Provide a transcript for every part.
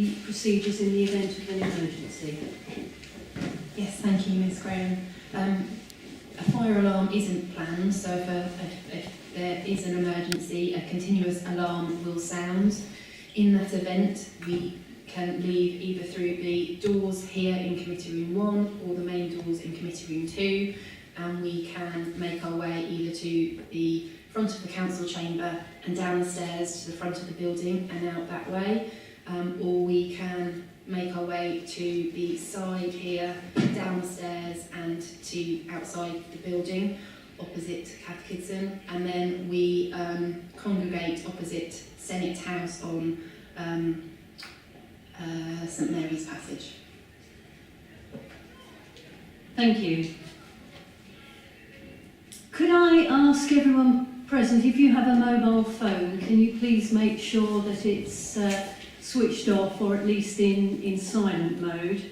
procedures in the event of an emergency. Yes, thank you, Ms Graham. A fire alarm isn't planned, so if there is an emergency, a continuous alarm will sound. In that event, we can leave either through the doors here in Committee Room 1 or the main doors in Committee Room 2, and we can make our way either to the front of the council chamber and down the stairs to the front of the building and out that way, or we can make our way to the side here, down the stairs and to outside the building, opposite Catechism, and then we congregate opposite Senate House on St Mary's Passage. Thank you. Could I ask everyone present, if you have a mobile phone, can you please make sure that it's switched off or at least in silent mode?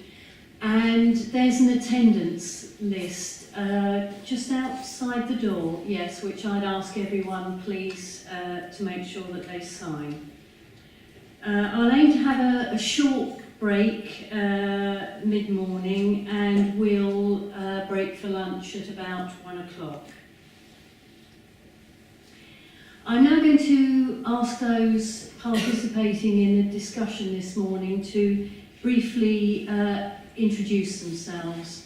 And there's an attendance list just outside the door, yes, which I'd ask everyone please to make sure that they sign. I'll aim to have a short break mid-morning, and we'll break for lunch at about 1 o'clock. I'm now going to ask those participating in the discussion this morning to briefly introduce themselves.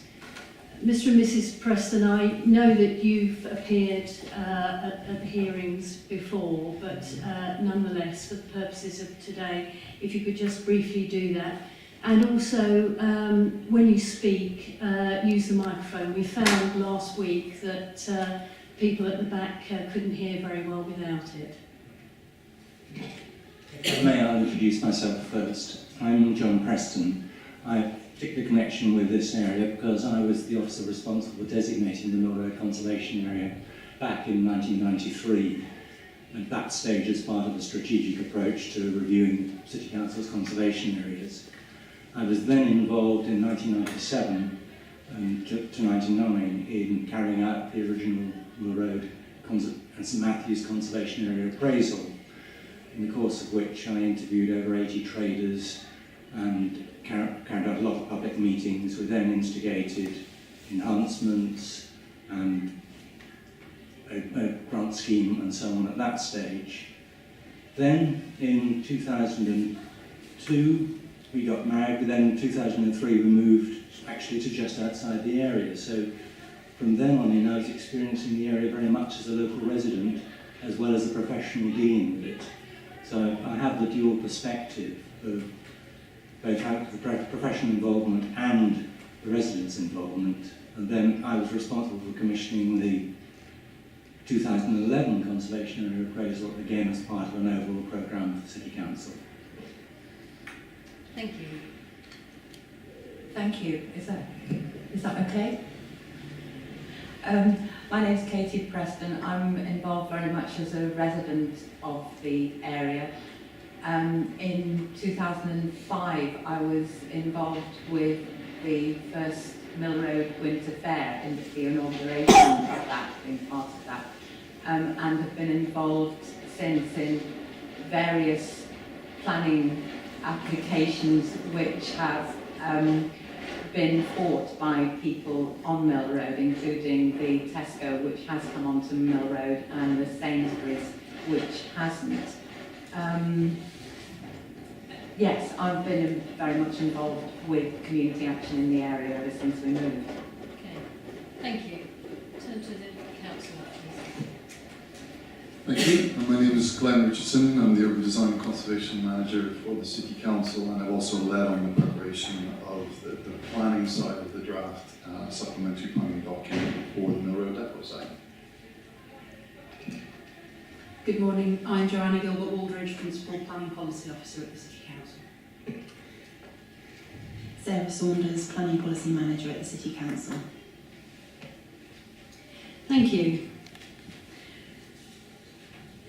Mr. and Mrs. Preston, I know that you've appeared at the hearings before, but nonetheless, for the purposes of today, if you could just briefly do that. And also, when you speak, use the microphone. We found last week that people at the back couldn't hear very well without it. May I introduce myself first? I'm John Preston. I have a particular connection with this area because I was the officer responsible for designating the Mill Road Conservation Area back in 1993, at that stage as part of a strategic approach to reviewing City Council's conservation areas. I was then involved in 1997 to 99 in carrying out the original Mill Road and St Matthew's Conservation Area appraisal, in the course of which I interviewed over 80 traders and carried out a lot of public meetings. We then instigated enhancements and a grant scheme and so on at that stage. Then in 2002 we got married, but then in 2003 we moved actually to just outside the area. So from then on in I was experiencing the area very much as a local resident as well as a professional dealing with it. So I have the dual perspective of both the professional involvement and the residents' involvement. And then I was responsible for commissioning the 2011 Conservation Area Appraisal, again as part of an overall programme for the City Council. Thank you. Thank you. Is that okay? My name's Katie Preston. I'm involved very much as a resident of the area. In 2005, I was involved with the first Mill Road Winter Fair, in the inauguration of that, being part of that, and have been involved since in various planning applications which have been fought by people on Mill Road, including the Tesco, which has come onto Mill Road, and the Sainsbury's, which hasn't. Yes, I've been very much involved with community action in the area ever since we moved. Okay, thank you. Turn to the councillor, please. Thank you. My name is Glenn Richardson. I'm the Urban Design and Conservation Manager for the City Council, and I've also led on the preparation of the planning side of the draft supplementary planning document for the Mill Road Depot site. Good morning, I'm Joanna Gilbert-Waldridge, Principal Planning Policy Officer at the City Council. Sarah Saunders, Planning Policy Manager at the City Council. Thank you.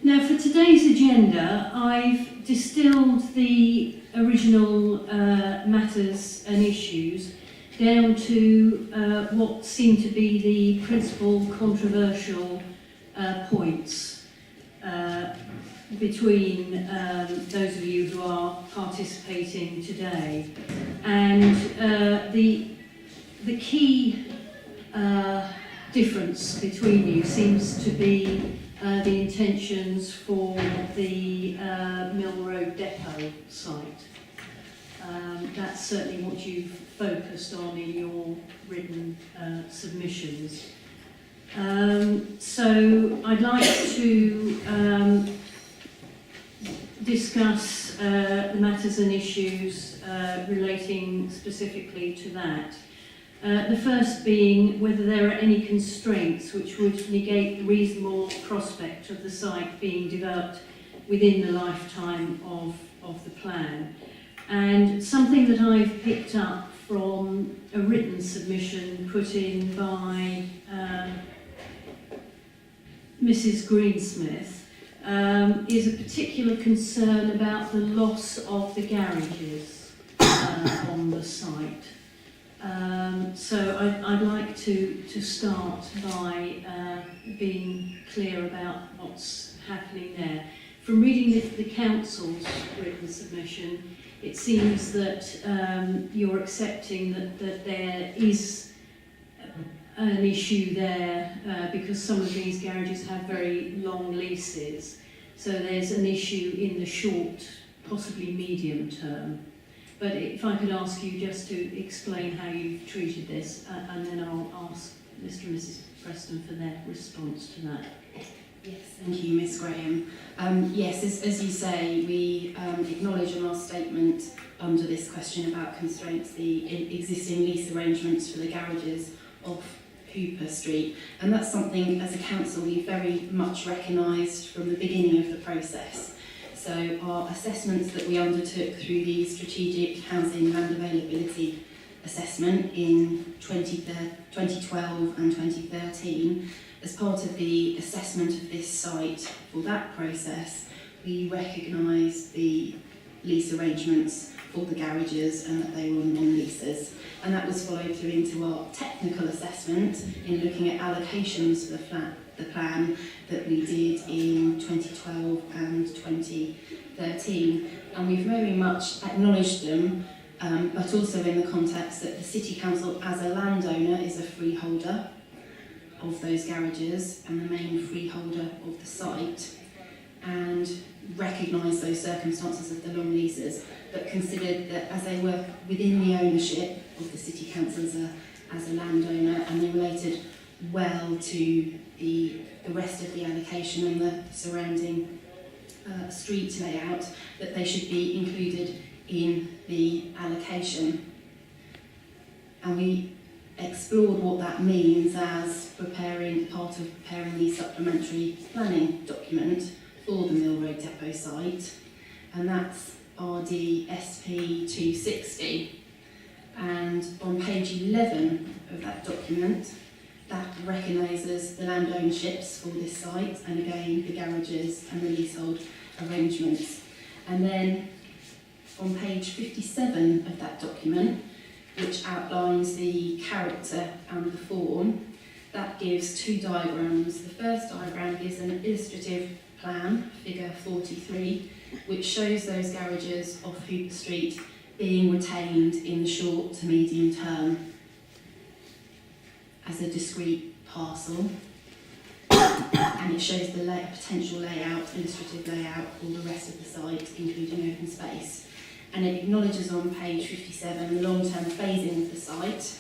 Now, for today's agenda, I've distilled the original matters and issues down to what seem to be the principal controversial points. between those of you who are participating today. And the key difference between you seems to be the intentions for the Mill Road Depot site. That's certainly what you've focused on in your written submissions. So I'd like to discuss the matters and issues relating specifically to that. The first being whether there are any constraints which would negate the reasonable prospect of the site being developed within the lifetime of the plan. And something that I've picked up from a written submission put in by Mrs. Greensmith is a particular concern about the loss of the garages on the site. So I'd like to start by being clear about what's happening there. From reading the council's written submission, it seems that you're accepting that there is an issue there because some of these garages have very long leases. So there's an issue in the short, possibly medium term. But if I could ask you just to explain how you've treated this, and then I'll ask Mr. and Mrs. Preston for their response to that. Yes, thank you, Miss Graham. Yes, as you say, we acknowledge in our statement under this question about constraints the existing lease arrangements for the garages off Hooper Street, and that's something as a council we very much recognised from the beginning of the process. So our assessments that we undertook through the Strategic Housing Land Availability Assessment in 2012 and 2013, as part of the assessment of this site for that process, we recognised the lease arrangements for the garages and that they were non-leases. And that was followed through into our technical assessment in looking at allocations for the plan that we did in 2012 and 2013. And we've very much acknowledged them, but also in the context that the City Council as a landowner is a freeholder of those garages and the main freeholder of the site, and recognise those circumstances of the long leases, but considered that as they were within the ownership of the City Council as a landowner and they related well to the rest of the allocation and the surrounding street layout, that they should be included in the allocation. And we explored what that means as part of preparing the supplementary planning document for the Mill Road Depot site, and that's RD SP 260. And on page 11 of that document, that recognises the land ownerships for this site, and again the garages and the leasehold arrangements. And then on page 57 of that document, which outlines the character and the form, that gives two diagrams. The first diagram is an illustrative plan, figure 43, which shows those garages off Hooper Street being retained in the short to medium term as a discrete parcel. And it shows the potential layout, illustrative layout for the rest of the site, including open space. And it acknowledges on page 57 the long-term phasing of the site,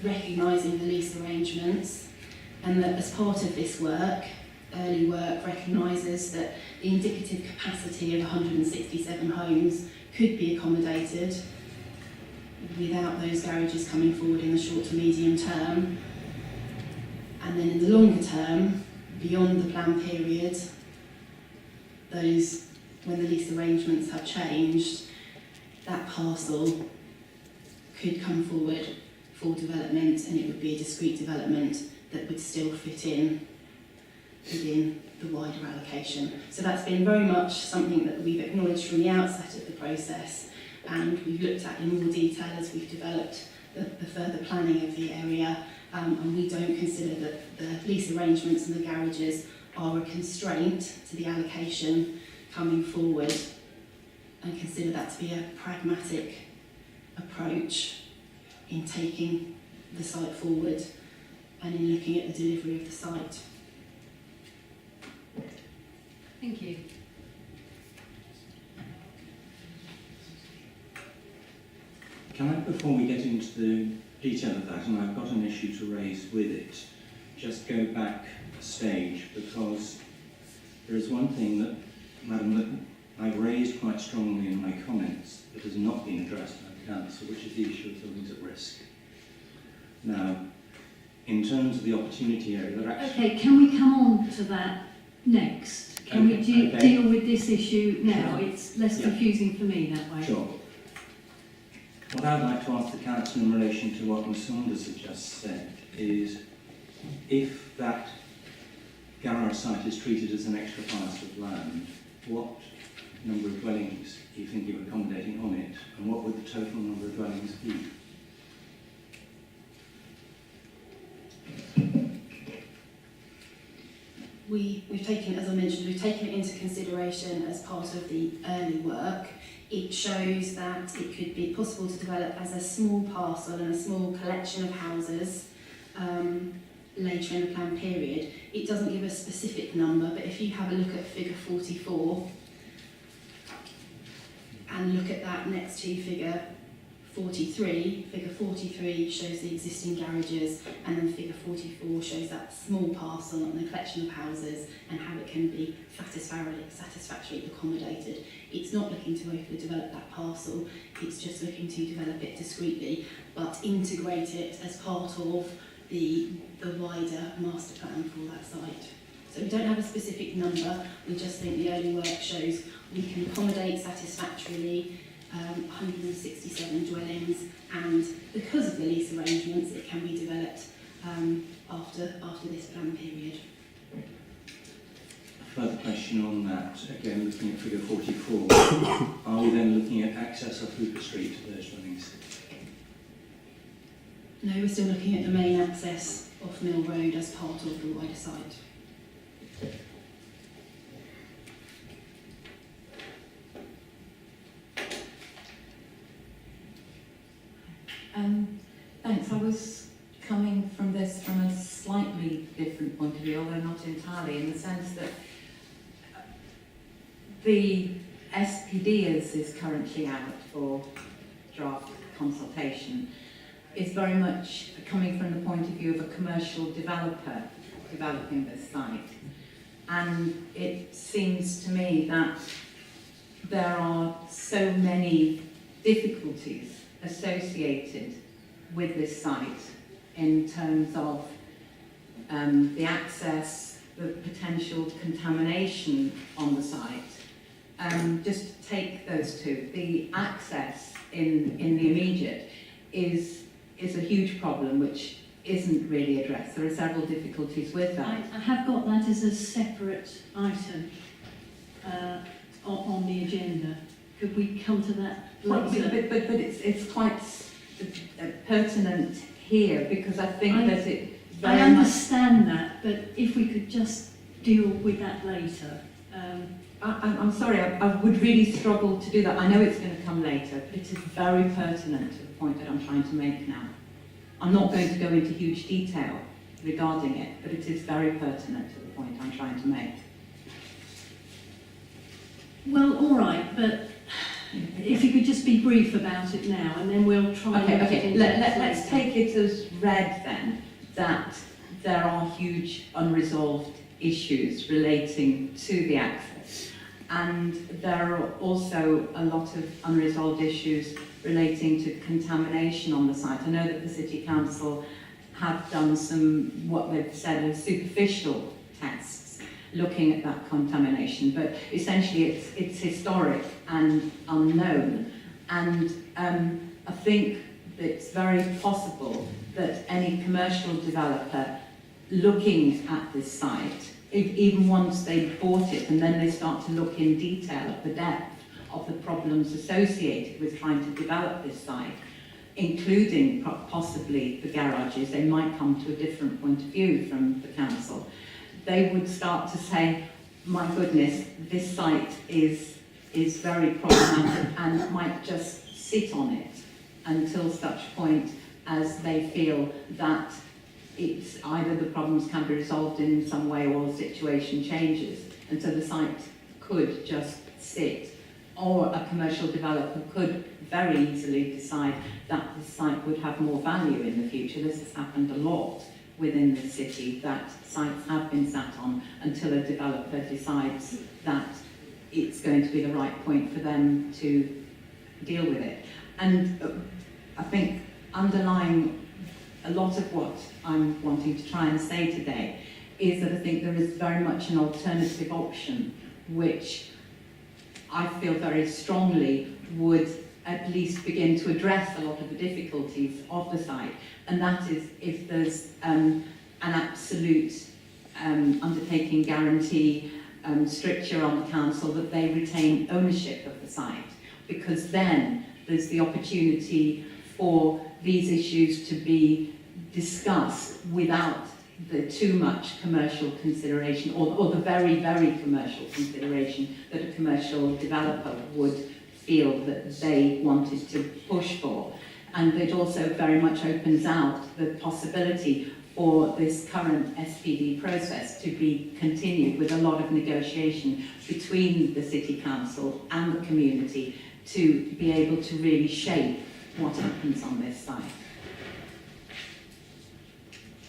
recognising the lease arrangements, and that as part of this work, early work recognises that the indicative capacity of 167 homes could be accommodated without those garages coming forward in the short to medium term. And then in the longer term, beyond the plan period, those, when the lease arrangements have changed, that parcel could come forward for development, and it would be a discrete development that would still fit in within the wider allocation. So that's been very much something that we've acknowledged from the outset of the process, and we've looked at in more detail as we've developed the further planning of the area, and we don't consider that the lease arrangements and the garages are a constraint to the allocation, coming forward and consider that to be a pragmatic approach in taking the site forward and in looking at the delivery of the site. Thank you. Can I, before we get into the detail of that, and I've got an issue to raise with it, just go back a stage, because there is one thing that, Madam, that I've raised quite strongly in my comments that has not been addressed by the Council, which is the issue of buildings at risk. Now, in terms of the opportunity area, there actually... Okay, can we come on to that next? Can we deal with this issue now? Sure. It's less Yeah. confusing for me that way. Sure. What I'd like to ask the Council in relation to what Ms Saunders has just said is, if that garage site is treated as an extra parcel of land, what number of dwellings do you think you're accommodating on it, and what would the total number of dwellings be? We've taken, as I mentioned, we've taken it into consideration as part of the early work. It shows that it could be possible to develop as a small parcel and a small collection of houses later in the plan period. It doesn't give a specific number, but if you have a look at figure 44 and look at that next to figure 43, figure 43 shows the existing garages, and then figure 44 shows that small parcel and the collection of houses and how it can be satisfactorily accommodated. It's not looking to overdevelop that parcel, it's just looking to develop it discreetly, but integrate it as part of the wider master plan for that site. So we don't have a specific number, we just think the early work shows we can accommodate satisfactorily 167 dwellings, and because of the lease arrangements it can be developed after this plan period. A further question on that, again looking at figure 44, are we then looking at access off Hooper Street to those dwellings? No, we're still looking at the main access off Mill Road as part of the wider site. Thanks. I was coming from this from a slightly different point of view, although not entirely, in the sense that the SPD, as is currently out for draft consultation, is very much coming from the point of view of a commercial developer developing this site. And it seems to me that there are so many difficulties associated with this site in terms of the access, the potential contamination on the site. Just take those two. The access in the immediate is a huge problem which isn't really addressed. There are several difficulties with that. I have got that as a separate item on the agenda. Could we come to that later? But it's quite pertinent here, because I think that it very I much... understand that, but if we could just deal with that later. I'm sorry, I would really struggle to do that. I know it's going to come later, but it is very pertinent to the point that I'm trying to make now. I'm not going to go into huge detail regarding it, but it is very pertinent to the point I'm trying to make. Well, all right, but if you could just be brief about it now, and then we'll try and... Okay. Let's take it as read then, that there are huge unresolved issues relating to the access. And there are also a lot of unresolved issues relating to contamination on the site. I know that the City Council have done some, what they've said, are superficial tests looking at that contamination, but essentially it's historic and unknown. And I think that it's very possible that any commercial developer looking at this site, even once they've bought it and then they start to look in detail at the depth of the problems associated with trying to develop this site, including possibly the garages, they might come to a different point of view from the council. They would start to say, my goodness, this site is very problematic and might just sit on it until such point as they feel that it's either the problems can be resolved in some way or the situation changes. And so the site could just sit, or a commercial developer could very easily decide that the site would have more value in the future. This has happened a lot within the city, that sites have been sat on until a developer decides that it's going to be the right point for them to deal with it. And I think underlying a lot of what I'm wanting to try and say today is that I think there is very much an alternative option which I feel very strongly would at least begin to address a lot of the difficulties of the site, and that is if there's an absolute undertaking guarantee stricture on the council that they retain ownership of the site, because then there's the opportunity for these issues to be discussed without the too much commercial consideration or the very, very commercial consideration that a commercial developer would feel that they wanted to push for. And it also very much opens out the possibility for this current SPD process to be continued with a lot of negotiation between the City Council and the community to be able to really shape what happens on this site.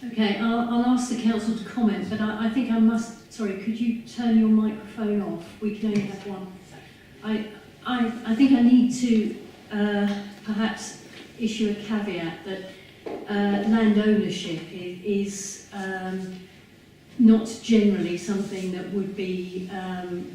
Okay, I'll ask the council to comment, but I think I must, sorry, could you turn your microphone off? We can only have one. I think I need to perhaps issue a caveat that land ownership is not generally something that would be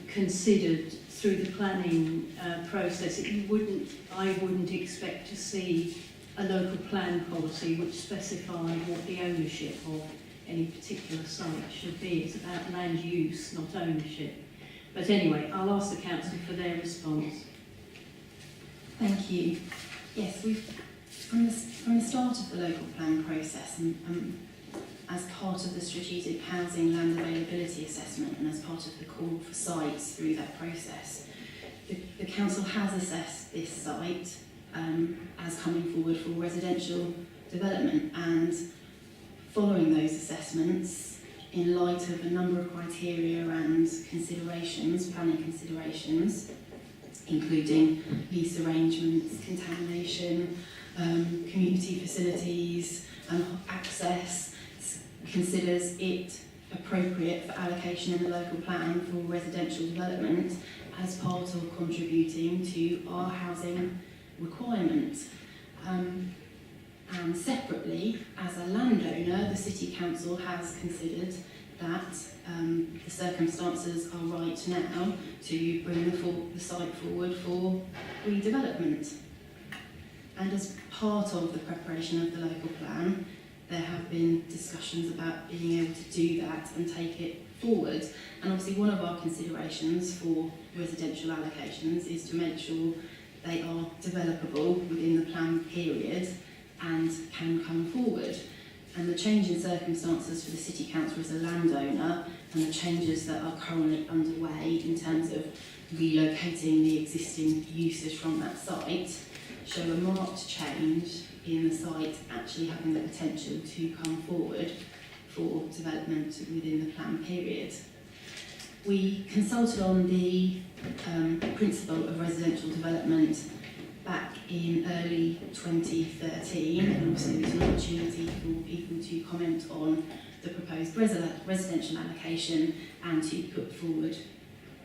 considered through the planning process. I wouldn't expect to see a local plan policy which specified what the ownership of any particular site should be. It's about land use, not ownership. But anyway, I'll ask the council for their response. Thank you. Yes, from the start of the local plan process and as part of the strategic housing land availability assessment and as part of the call for sites through that process, the council has assessed this site as coming forward for residential development, and following those assessments, in light of a number of criteria and considerations, planning considerations, including lease arrangements, contamination, community facilities, access, considers it appropriate for allocation in the local plan for residential development as part of contributing to our housing requirements. And separately, as a landowner, the City Council has considered that the circumstances are right now to bring the site forward for redevelopment. And as part of the preparation of the local plan, there have been discussions about being able to do that and take it forward. And obviously one of our considerations for residential allocations is to make sure they are developable within the plan period and can come forward. And the change in circumstances for the City Council as a landowner and the changes that are currently underway in terms of relocating the existing uses from that site show a marked change in the site actually having the potential to come forward for development within the plan period. We consulted on the principle of residential development back in early 2013, and also there was an opportunity for people to comment on the proposed residential allocation and to put forward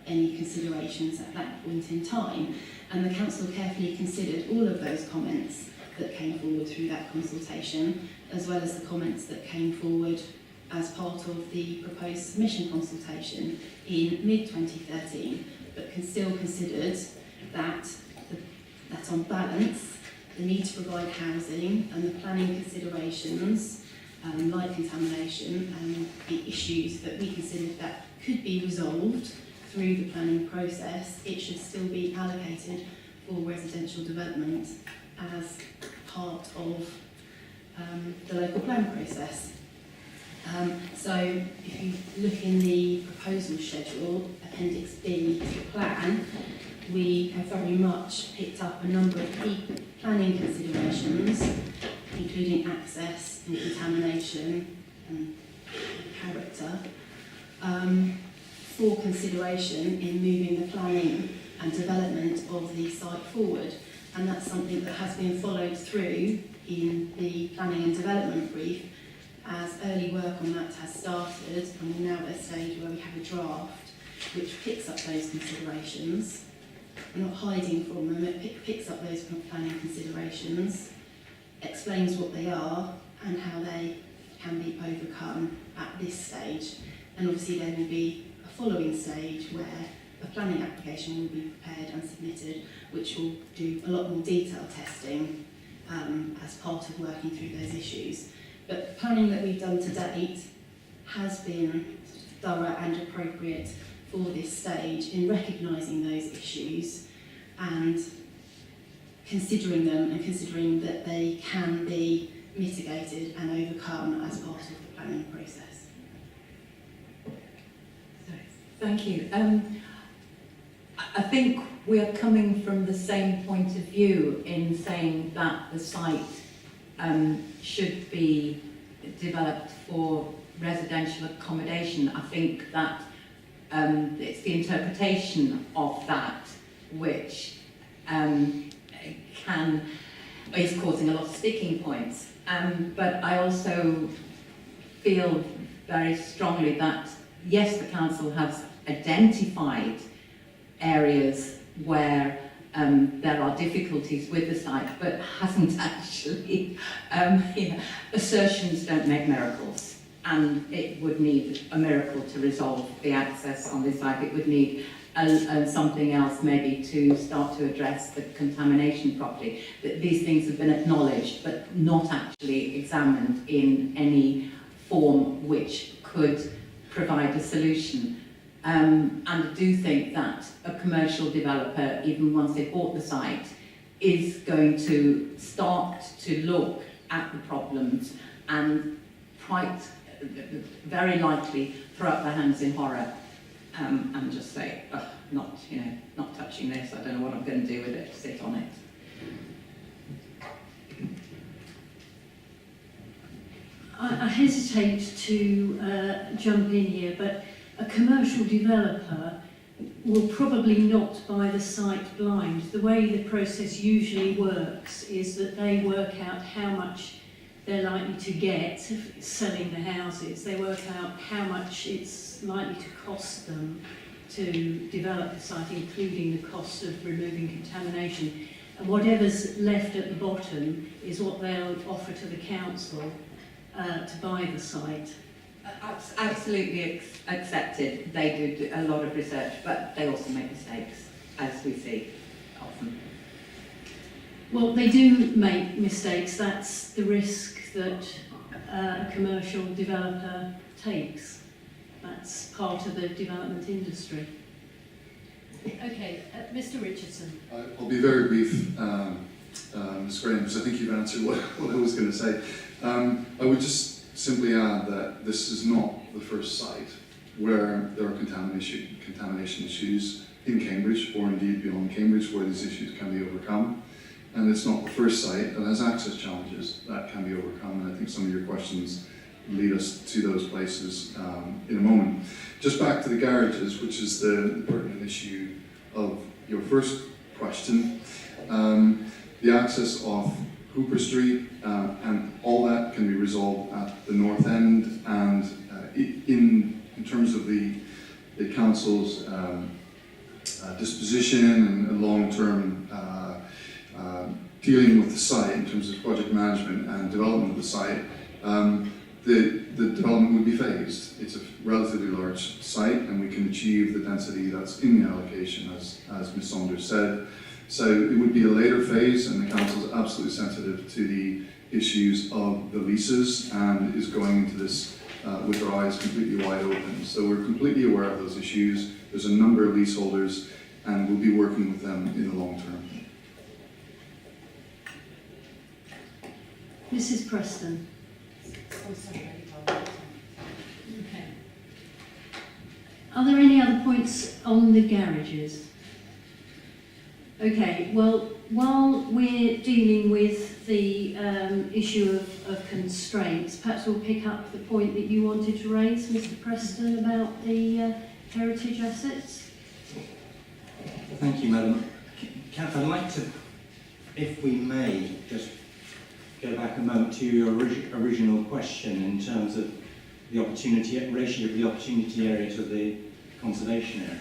any considerations at that point in time. And the council carefully considered all of those comments that came forward through that consultation, as well as the comments that came forward as part of the proposed submission consultation in mid-2013, but still considered that on balance, the need to provide housing and the planning considerations, like contamination and the issues that we considered that could be resolved through the planning process, it should still be allocated for residential development as part of the local plan process. So if you look in the proposal schedule, Appendix B to the plan, we have very much picked up a number of key planning considerations, including access and contamination and character, for consideration in moving the planning and development of the site forward. And that's something that has been followed through in the planning and development brief, as early work on that has started, and we're now at a stage where we have a draft which picks up those considerations. We're not hiding from them, it picks up those planning considerations, explains what they are and how they can be overcome at this stage. And obviously there will be a following stage where a planning application will be prepared and submitted, which will do a lot more detailed testing as part of working through those issues. But the planning that we've done to date has been thorough and appropriate for this stage in recognising those issues and considering them and considering that they can be mitigated and overcome as part of the planning process. Thank you. I think we are coming from the same point of view in saying that the site should be developed for residential accommodation. I think that it's the interpretation of that which is causing a lot of sticking points. But I also feel very strongly that yes, the council has identified areas where there are difficulties with the site, but hasn't actually, assertions don't make miracles, and it would need a miracle to resolve the access on this site. It would need something else maybe to start to address the contamination properly. These things have been acknowledged, but not actually examined in any form which could provide a solution. And I do think that a commercial developer, even once they've bought the site, is going to start to look at the problems and quite very likely throw up their hands in horror and just say, oh, not touching this, I don't know what I'm going to do with it, sit on it. I hesitate to jump in here, but a commercial developer will probably not buy the site blind. The way the process usually works is that they work out how much they're likely to get selling the houses. They work out how much it's likely to cost them to develop the site, including the cost of removing contamination. And whatever's left at the bottom is what they'll offer to the council to buy the site. Absolutely accepted. They do a lot of research, but they also make mistakes, as we see often. Well, they do make mistakes. That's the risk that a commercial developer takes. That's part of the development industry. Okay, Mr. Richardson. I'll be very brief, Ms. Graham, because I think you've answered what I was going to say. I would just simply add that this is not the first site where there are contamination issues in Cambridge, or indeed beyond Cambridge, where these issues can be overcome. And it's not the first site that has access challenges that can be overcome. And I think some of your questions lead us to those places in a moment. Just back to the garages, which is the pertinent issue of your first question. The access off Hooper Street and all that can be resolved at the north end, and in terms of the council's disposition and long-term dealing with the site in terms of project management and development of the site, the development would be phased. It's a relatively large site, and we can achieve the density that's in the allocation, as Ms. Saunders said. So it would be a later phase, and the council is absolutely sensitive to the issues of the leases and is going into this with their eyes completely wide open. So we're completely aware of those issues. There's a number of leaseholders, and we'll be working with them in the long term. Mrs. Preston. Are there any other points on the garages? Okay, well, while we're dealing with the issue of constraints, perhaps we'll pick up the point that you wanted to raise, Mr. Preston, about the heritage assets. Thank you, Madam. Kath, I'd like to, if we may, just go back a moment to your original question in terms of the opportunity, ratio of the opportunity area to the conservation area.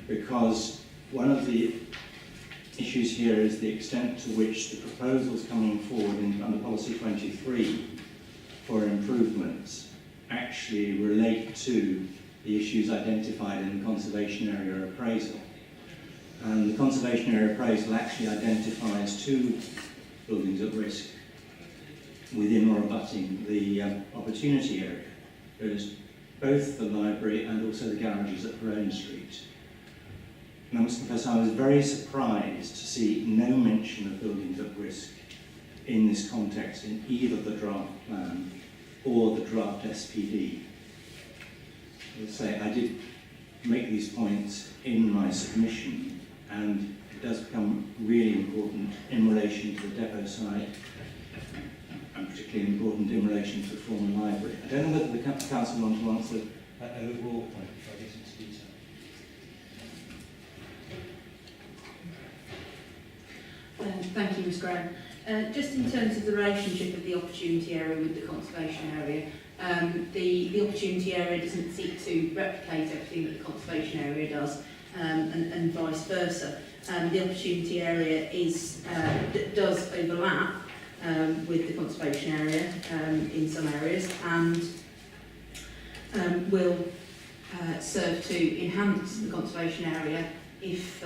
Because one of the issues here is the extent to which the proposals coming forward under Policy 23 for improvements actually relate to the issues identified in the conservation area appraisal. And the conservation area appraisal actually identifies 2 buildings at risk within or abutting the opportunity area. There's both the library and also the garages at Perone Street. And I must confess I was very surprised to see no mention of buildings at risk in this context in either the draft plan or the draft SPD. As I say, I did make these points in my submission, and it does become really important in relation to the depot site, and particularly important in relation to the former library. I don't know whether the council want to answer that overall point before I get into detail. Thank you, Ms Graham. Just in terms of the relationship of the opportunity area with the conservation area, the opportunity area doesn't seek to replicate everything that the conservation area does, and vice versa. The opportunity area does overlap with the conservation area in some areas, and will serve to enhance the conservation area if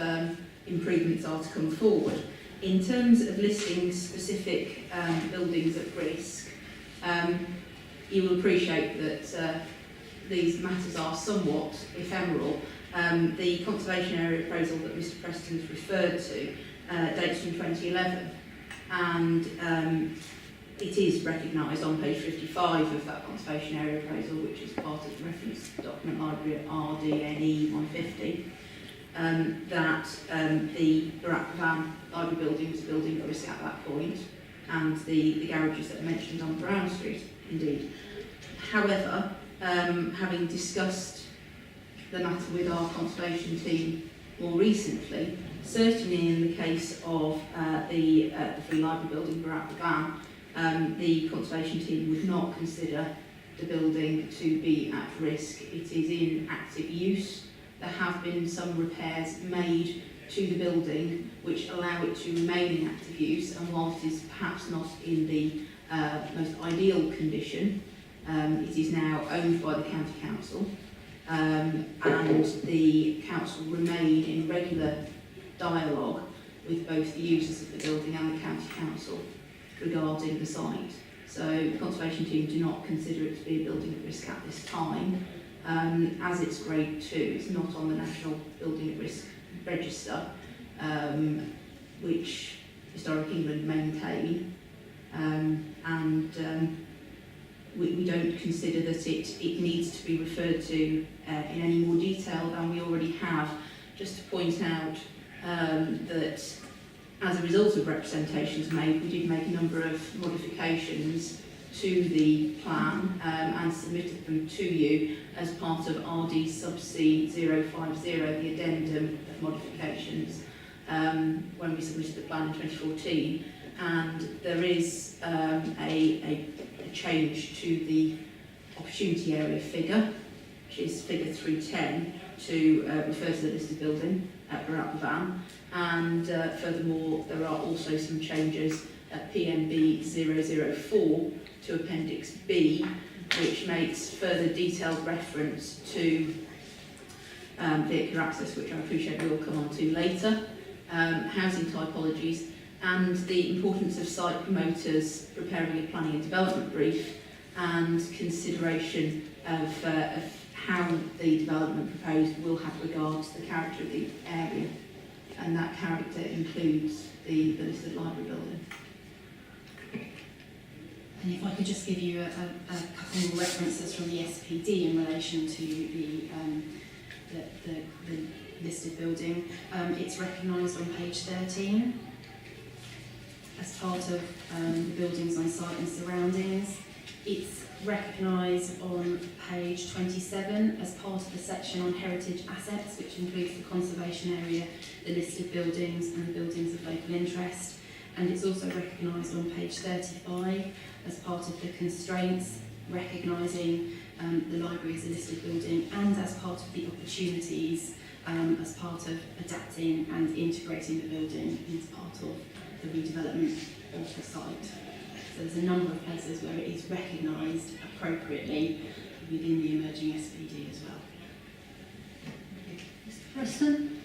improvements are to come forward. In terms of listing specific buildings at risk, you will appreciate that these matters are somewhat ephemeral. The conservation area appraisal that Mr Preston's referred to dates from 2011, and it is recognised on page 55 of that conservation area appraisal, which is part of the reference document library at RDNE 150. That the Barack Van library building was a building at risk at that point, and the garages that are mentioned on Brown Street, indeed. However, having discussed the matter with our conservation team more recently, certainly in the case of the Free Library building, Barack Van, the conservation team would not consider the building to be at risk. It is in active use. There have been some repairs made to the building which allow it to remain in active use, and whilst it is perhaps not in the most ideal condition, it is now owned by the County Council, and the Council remain in regular dialogue with both the users of the building and the County Council regarding the site. So the Conservation team do not consider it to be a building at risk at this time. As it's grade 2, it's not on the National Building at Risk Register, which Historic England maintain, and we don't consider that it needs to be referred to in any more detail than we already have. Just to point out that as a result of representations made, we did make a number of modifications to the plan and submitted them to you as part of RD sub C 050, the addendum of modifications, when we submitted the plan in 2014. And there is a change to the opportunity area figure, which is figure 310, to refer to the listed building at Barack Van. And furthermore, there are also some changes at PMB 004 to Appendix B, which makes further detailed reference to vehicular access, which I appreciate we will come on to later, housing typologies, and the importance of site promoters preparing a planning and development brief, and consideration of how the development proposed will have regard to the character of the area, and that character includes the listed library building. And if I could just give you a couple more references from the SPD in relation to the the listed building. It's recognised on page 13 as part of the buildings on site and surroundings. It's recognised on page 27 as part of the section on heritage assets, which includes the conservation area, the listed buildings and the buildings of local interest. And it's also recognised on page 35 as part of the constraints, recognising the library as a listed building, and as part of the opportunities as part of adapting and integrating the building into part of the redevelopment of the site. So there's a number of places where it is recognised appropriately within the emerging SPD as well. Mr. Preston?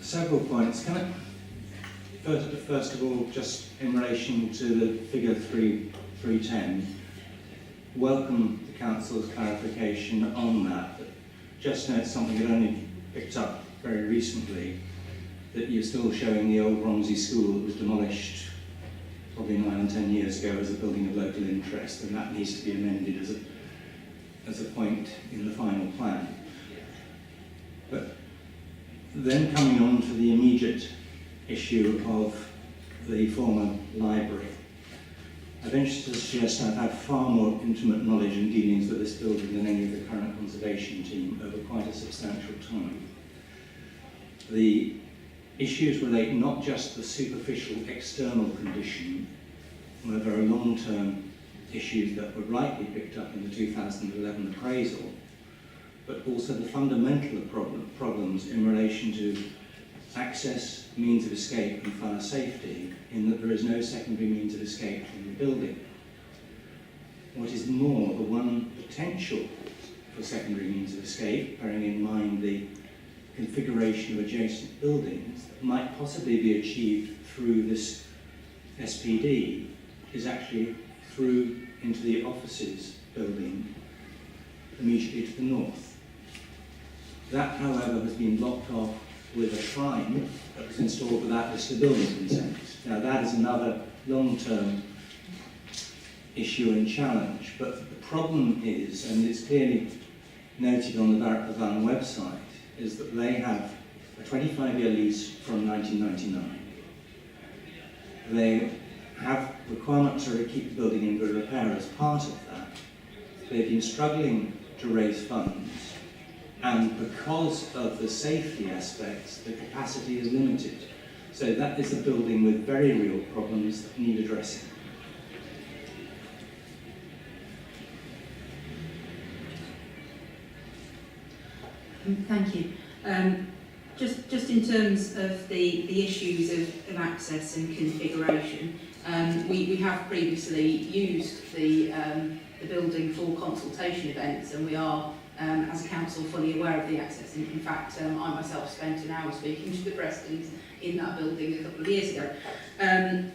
Several points. Can I, first of all, just in relation to the figure 310, welcome the Council's clarification on that. But just note something that only picked up very recently, that you're still showing the old Romsey School that was demolished probably 9 and 10 years ago as a building of local interest, and that needs to be amended as a point in the final plan. But then coming on to the immediate issue of the former library, I venture to suggest I've had far more intimate knowledge and dealings with this building than any of the current conservation team over quite a substantial time. The issues relate not just to the superficial external condition, where there are long-term issues that were rightly picked up in the 2011 appraisal, but also the fundamental problems in relation to access, means of escape and fire safety, in that there is no secondary means of escape from the building. What is more, the one potential for secondary means of escape, bearing in mind the configuration of adjacent buildings that might possibly be achieved through this SPD, is actually through into the offices building immediately to the north. That, however, has been blocked off with a shrine that was installed without listed building consent. Now that is another long-term issue and challenge, but the problem is, and it's clearly noted on the Barratt Pavane website, is that they have a 25-year lease from 1999. They have requirement to keep the building in good repair as part of that. They've been struggling to raise funds, and because of the safety aspects, the capacity is limited. So that is a building with very real problems that need addressing. Thank you. Just in terms of the issues of access and configuration, we have previously used the building for consultation events, and we are, as a council, fully aware of the access. In fact, I myself spent an hour speaking to the Prestons in that building a couple of years ago.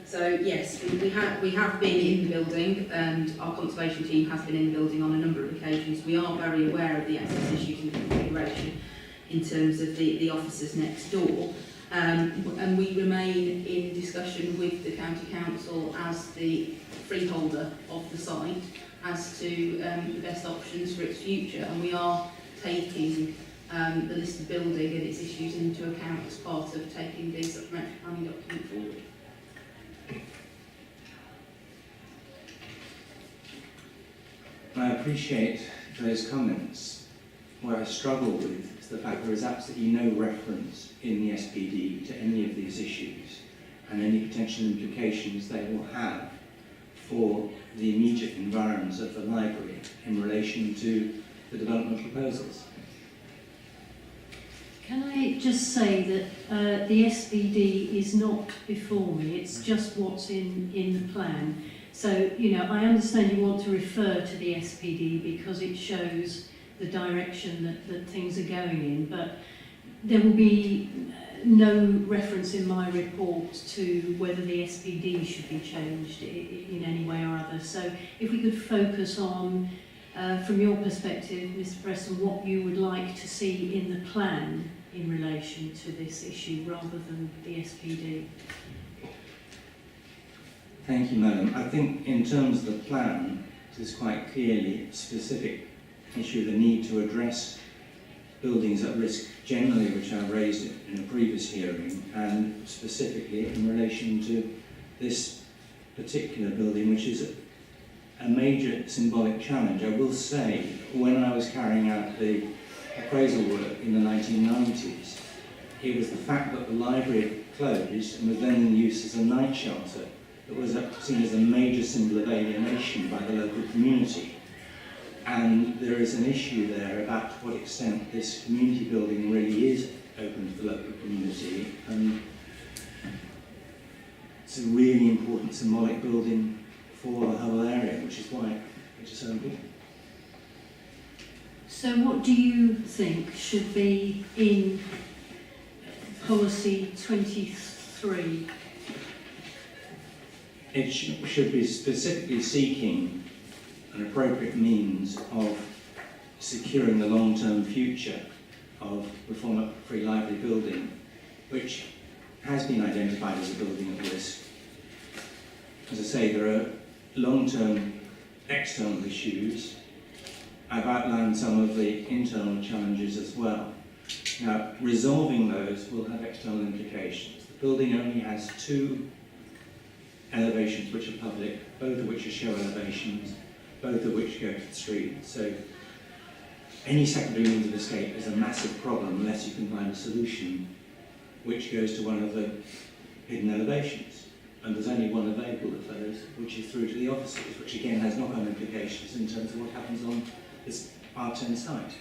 So yes, we have been in the building, and our conservation team has been in the building on a number of occasions. We are very aware of the access issues and configuration in terms of the offices next door. And we remain in discussion with the County Council as the freeholder of the site as to the best options for its future, and we are taking the listed building and its issues into account as part of taking the supplementary planning document forward. I appreciate those comments. Where I struggle with is the fact there is absolutely no reference in the SPD to any of these issues and any potential implications they will have for the immediate environs of the library in relation to the development proposals. Can I just say that the SPD is not before me, it's just what's in the plan. So, you know, I understand you want to refer to the SPD because it shows the direction that things are going in, but there will be no reference in my report to whether the SPD should be changed in any way or other. So if we could focus on, from your perspective, Mr. Preston, what you would like to see in the plan in relation to this issue rather than the SPD. Thank you, Madam. I think in terms of the plan, it is quite clearly specific issue of the need to address buildings at risk generally, which I raised in a previous hearing, and specifically in relation to this particular building, which is a major symbolic challenge. I will say, when I was carrying out the appraisal work in the 1990s, it was the fact that the library had closed and was then in use as a night shelter that was seen as a major symbol of alienation by the local community. And there is an issue there about to what extent this community building really is open to the local community, and it's a really important symbolic building for the whole area, which is why it is so important. So what do you think should be in policy 23? It should be specifically seeking an appropriate means of securing the long-term future of Reformer Free Library building, which has been identified as a building at risk. As I say, there are long-term external issues. I've outlined some of the internal challenges as well. Now, resolving those will have external implications. The building only has 2 elevations which are public, both of which are show elevations, both of which go to the street. So any secondary means of escape is a massive problem unless you can find a solution which goes to one of the hidden elevations. And there's only one available of those, which is through to the offices, which again has knock-on implications in terms of what happens on this R10 site.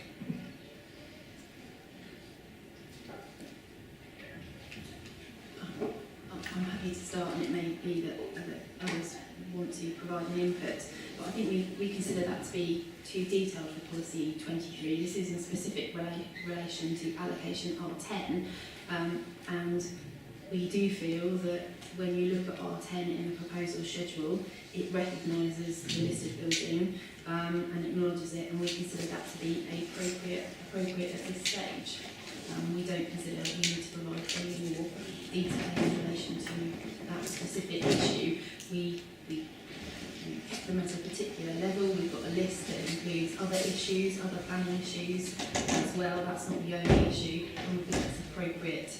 I'm happy to start, and it may be that others want to provide an input, but I think we consider that to be too detailed for policy 23. This is in specific relation to allocation R10, and we do feel that when you look at R10 in the proposal schedule, it recognises the listed building and acknowledges it, and we consider that to be appropriate at this stage. We don't consider we need to provide any more detail in relation to that specific issue. We kept them at a particular level. We've got a list that includes other issues, other planning issues as well. That's not the only issue, and we think that's appropriate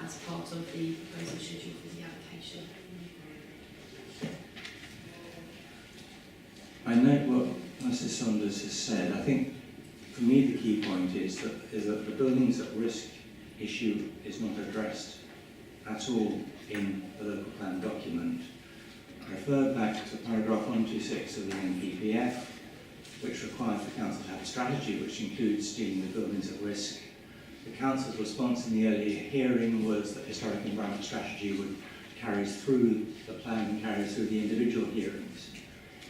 as part of the proposal schedule for the allocation. I note what Mrs. Saunders has said. I think for me the key point is that the buildings at risk issue is not addressed at all in the local plan document. I refer back to paragraph 126 of the NPPF, which requires the council to have a strategy which includes dealing with buildings at risk. The council's response in the earlier hearing was that historic environment strategy would carry through the plan and carry through the individual hearings.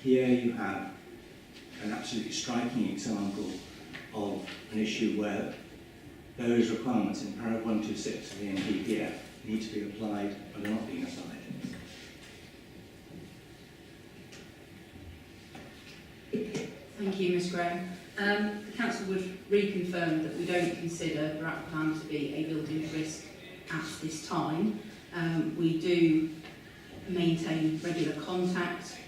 Here you have an absolutely striking example of an issue where those requirements in paragraph 126 of the NPPF need to be applied but are not being applied. Thank you, Ms Graham. The council would reconfirm that we don't consider the RAP plan to be a building at risk at this time. We do maintain regular contact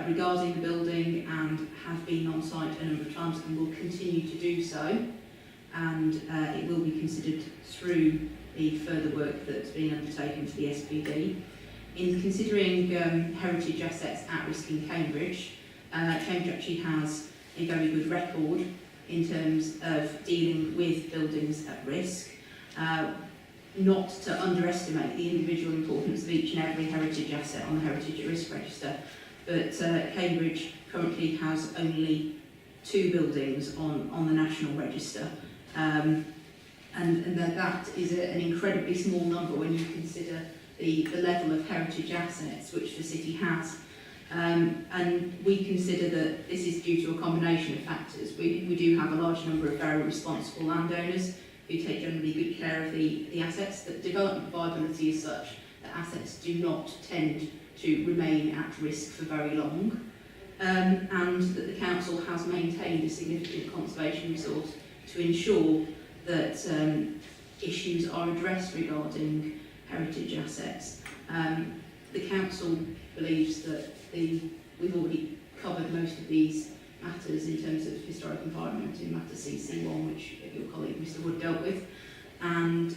regarding the building and have been on site a number of times and will continue to do so, and it will be considered through the further work that's being undertaken for the SPD. In considering heritage assets at risk in Cambridge, Cambridge actually has a very good record in terms of dealing with buildings at risk. Not to underestimate the individual importance of each and every heritage asset on the Heritage at Risk Register, but Cambridge currently has only 2 buildings on the National Register, and that is an incredibly small number when you consider the level of heritage assets which the city has. And we consider that this is due to a combination of factors. We do have a large number of very responsible landowners who take generally good care of the assets. That development viability is such that assets do not tend to remain at risk for very long, and that the council has maintained a significant conservation resource to ensure that issues are addressed regarding heritage assets. The council believes that we've already covered most of these matters in terms of historic environment in matter CC1, which your colleague Mr Wood dealt with, and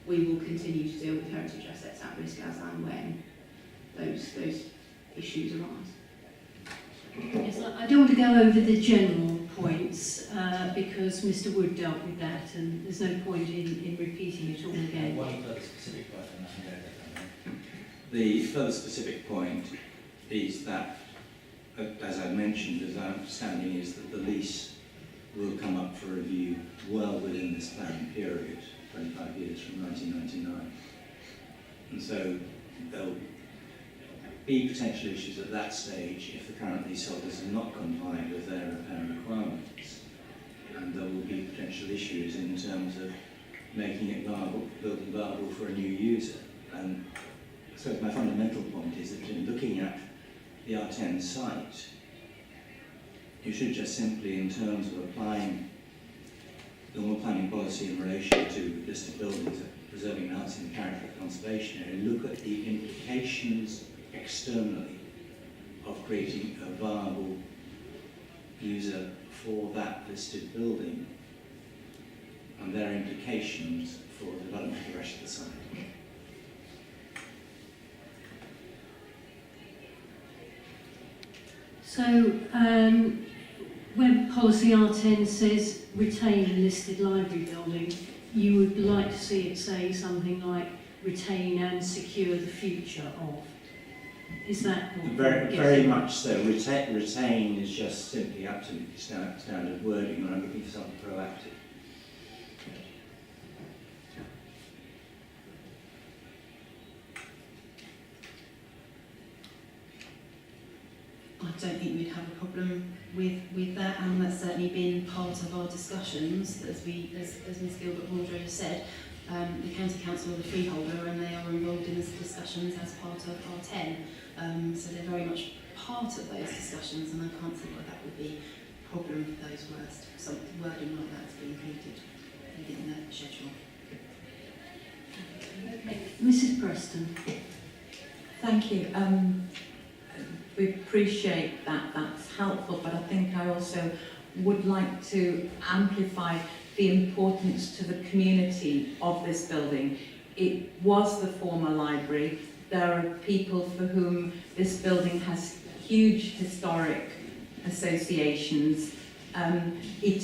we will continue to deal with heritage assets at risk as and when those issues arise. Yes, I don't want to go over the general points because Mr Wood dealt with that, and there's no point in repeating it all again. One further specific point on that. The further specific point is that, as I mentioned, as our understanding is that the lease will come up for review well within this planning period, 25 years from 1999. And so there'll be potential issues at that stage if the current leaseholders have not complied with their repair requirements. And there will be potential issues in terms of making it viable, building viable for a new user. And so my fundamental point is that in looking at the R10 site, you should just simply, in terms of applying normal planning policy in relation to listed buildings, preserving and enhancing the character of the conservation area, look at the implications externally of creating a viable user for that listed building and their implications for the development of the rest of the site. So, when policy R10 says retain a listed library building, you would like to see it say something like retain and secure the future of. Is that what Very much so. Retain is just simply absolutely standard wording, and I'm looking for something proactive. I don't think we'd have a problem with that, and that's certainly been part of our discussions, as Ms Gilbert-Waldron said. The County Council are the freeholder, and they are involved in these discussions as part of R10. So they're very much part of those discussions, and I can't see why that would be a problem for those words, something wording like that to be included within the schedule. Okay. Mrs Preston. Thank you. We appreciate that, that's helpful, but I think I also would like to amplify the importance to the community of this building. It was the former library. There are people for whom this building has huge historic associations. It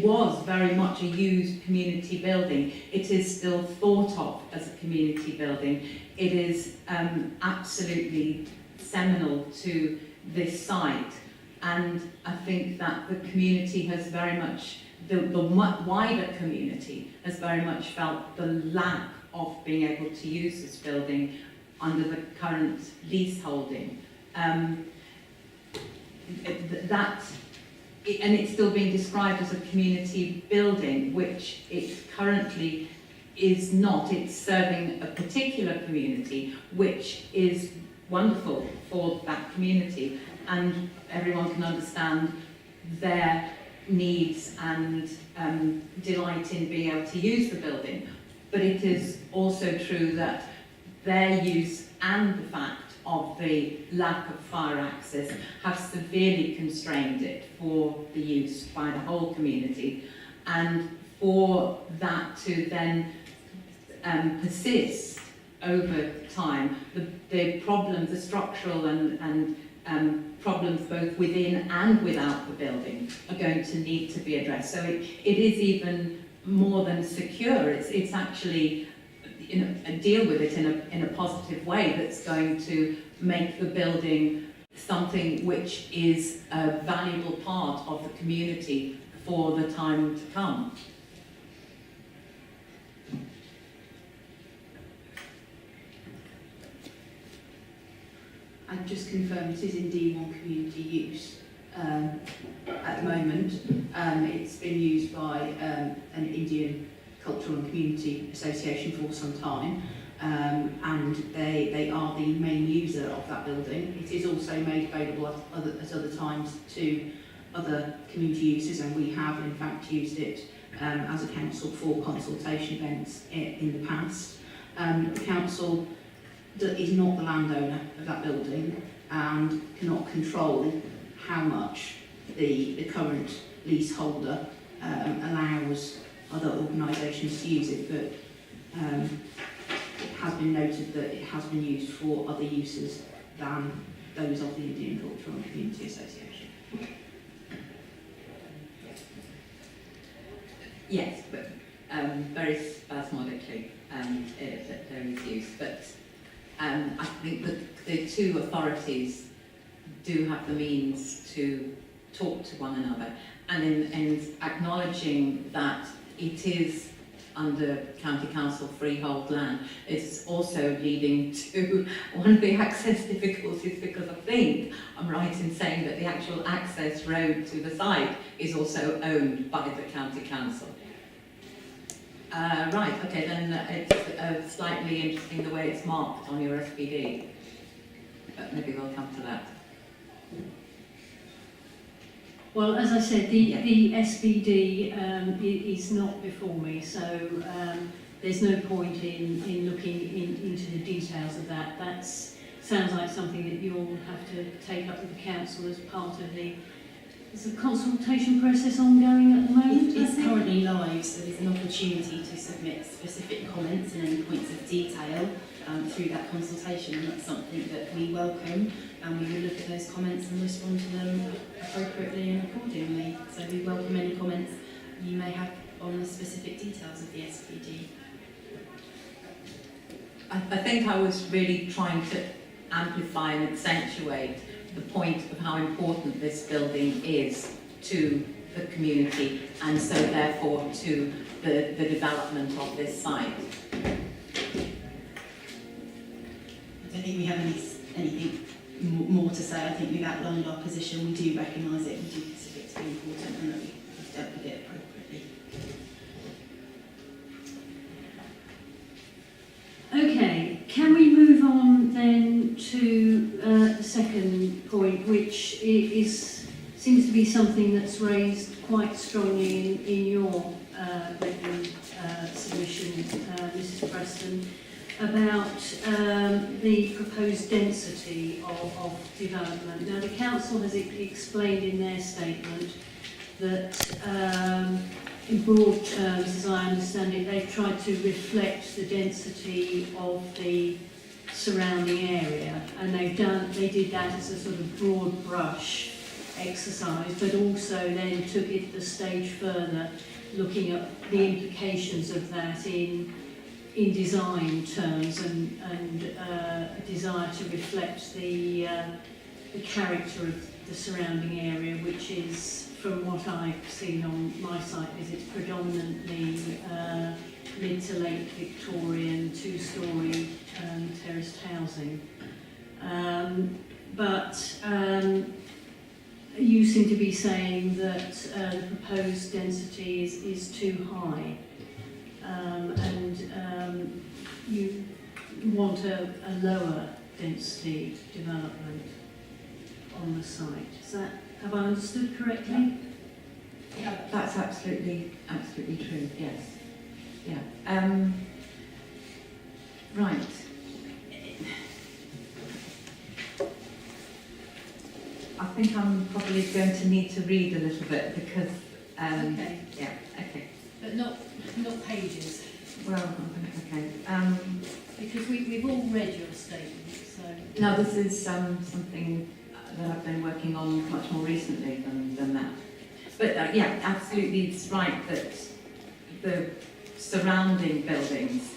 was very much a used community building. It is still thought of as a community building. It is absolutely seminal to this site, and I think that the community has very much, the wider community has very much felt the lack of being able to use this building under the current leaseholding. And it's still being described as a community building, which it currently is not. It's serving a particular community, which is wonderful for that community, and everyone can understand their needs and delight in being able to use the building. But it is also true that their use and the fact of the lack of fire access have severely constrained it for the use by the whole community, and for that to then persist over time, the problems, the structural and problems both within and without the building are going to need to be addressed. So it is even more than secure. It's actually, deal with it in a positive way that's going to make the building something which is a valuable part of the community for the time to come. And just confirm it is indeed one community use at the moment. It's been used by an Indian Cultural and Community Association for some time, and they are the main user of that building. It is also made available at other times to other community users, and we have in fact used it as a council for consultation events in the past. The council is not the landowner of that building and cannot control how much the current leaseholder allows other organisations to use it, but it has been noted that it has been used for other uses than those of the Indian Cultural and Community Association. Yes, but very spasmodically there is use. But I think that the two authorities do have the means to talk to one another, and in acknowledging that it is under County Council freehold land, it's also leading to one of the access difficulties, because I think I'm right in saying that the actual access road to the site is also owned by the County Council. Right, okay, then it's slightly interesting the way it's marked on your SPD, but maybe we'll come to that. Well, as I said, the SBD is not before me, so there's no point in looking into the details of that. That sounds like something that you'll have to take up with the council as part of the... Is the consultation process ongoing at the moment? It's currently live, so there's an opportunity to submit specific comments and any points of detail through that consultation, and that's something that we welcome, and we will look at those comments and respond to them appropriately and accordingly. So we welcome any comments you may have on the specific details of the SPD. I think I was really trying to amplify and accentuate the point of how important this building is to the community, and so therefore to the development of this site. I don't think we have anything more to say. I think we've outlined our position. We do recognise it, we do consider it to be important, and that we've dealt with it appropriately. Okay, can we move on then to the second point, which seems to be something that's raised quite strongly in your written submission, Mrs. Preston, about the proposed density of development. Now, the council has explained in their statement that in broad terms, as I understand it, they've tried to reflect the density of the surrounding area, and they did that as a sort of broad brush exercise, but also then took it a stage further, looking at the implications of that in design terms and a desire to reflect the character of the surrounding area, which is, from what I've seen on my site visits, predominantly mid to late Victorian two-storey terraced housing. But you seem to be saying that the proposed density is too high, and you want a lower density development on the site. Have I understood correctly? Yeah, that's absolutely true. Yes. Yeah. Right. I think I'm probably going to need to read a little bit because. Okay. Yeah. Okay. But not pages. Well. Okay. Because we've all read your statement, so... No, this is something that I've been working on much more recently than that. But yeah, absolutely, it's right that the surrounding buildings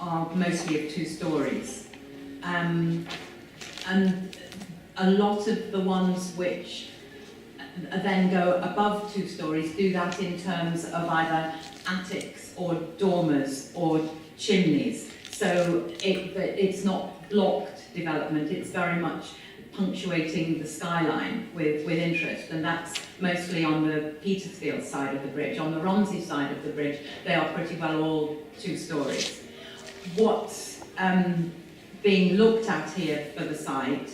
are mostly of 2 stories. And a lot of the ones which then go above 2 stories do that in terms of either attics or dormers or chimneys. So it's not blocked development, it's very much punctuating the skyline with interest, and that's mostly on the Petersfield side of the bridge. On the Romsey side of the bridge, they are pretty well all 2 stories. What's being looked at here for the site,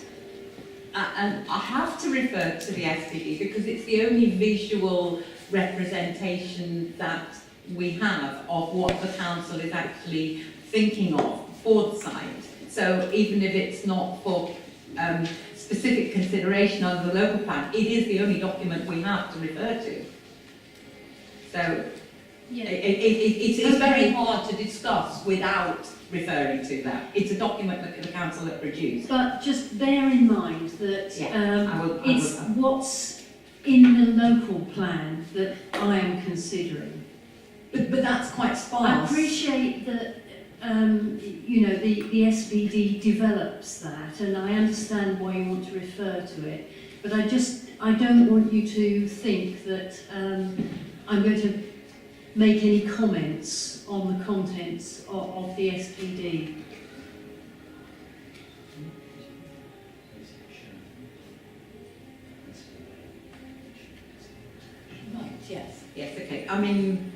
and I have to refer to the SPD because it's the only visual representation that we have of what the council is actually thinking of for the site. So even if it's not for specific consideration under the local plan, it is the only document we have to refer to. So it's very hard to discuss without referring to that. It's a document that the council have produced. But just bear in mind that it's I will. what's in the local plan that I am considering. But that's quite sparse. I appreciate that you know the SPD develops that, and I understand why you want to refer to it. But I don't want you to think that I'm going to make any comments on the contents of the SPD. Right, yes. Yes, okay. I mean,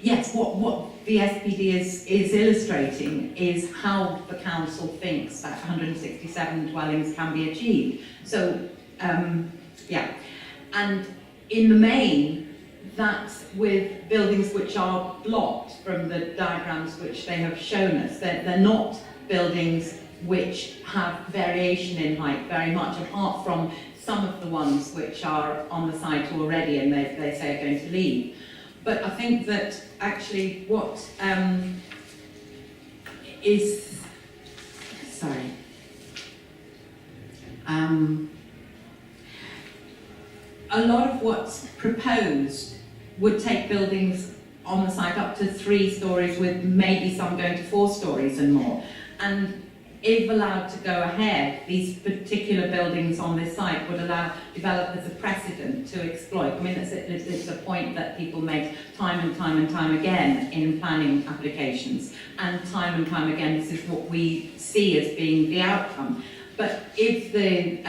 yes, what the SPD is illustrating is how the council thinks that 167 dwellings can be achieved. So, yeah. And in the main, that's with buildings which are blocked from the diagrams which they have shown us. They're not buildings which have variation in height very much, apart from some of the ones which are on the site already and they say are going to leave. But I think that actually what is, sorry, a lot of what's proposed would take buildings on the site up to 3 stories, with maybe some going to 4 stories and more. And if allowed to go ahead, these particular buildings on this site would allow developers a precedent to exploit. I mean, it's a point that people make time and time again in planning applications. And time again, this is what we see as being the outcome. But if the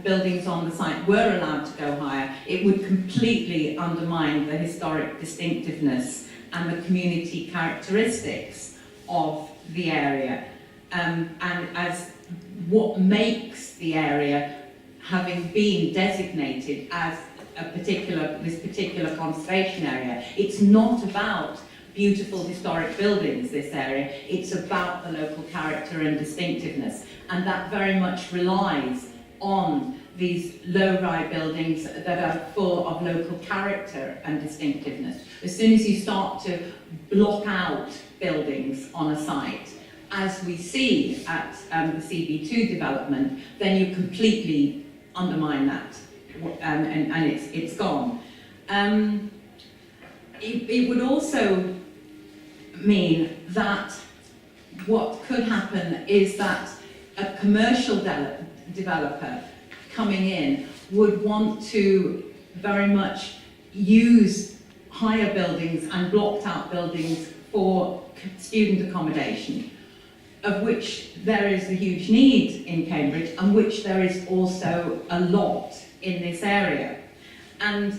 buildings on the site were allowed to go higher, it would completely undermine the historic distinctiveness and the community characteristics of the area. And as what makes the area, having been designated as this particular conservation area, it's not about beautiful historic buildings, this area, it's about the local character and distinctiveness. And that very much relies on these low-rise buildings that are full of local character and distinctiveness. As soon as you start to block out buildings on a site, as we see at the CB2 development, then you completely undermine that, and it's gone. It would also mean that what could happen is that a commercial developer coming in would want to very much use higher buildings and blocked out buildings for student accommodation, of which there is a huge need in Cambridge and which there is also a lot in this area. And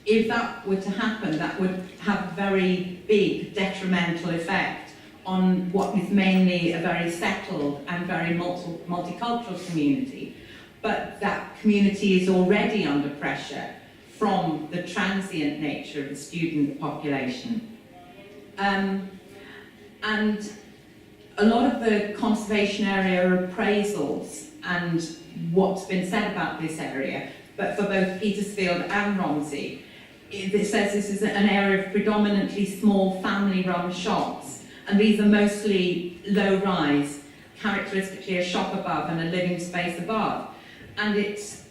if that were to happen, that would have a very big detrimental effect on what is mainly a very settled and very multicultural community. But that community is already under pressure from the transient nature of the student population. And a lot of the conservation area appraisals and what's been said about this area, but for both Petersfield and Romsey, it says this is an area of predominantly small family-run shops, and these are mostly low-rise, characteristically a shop above and a living space above. And it's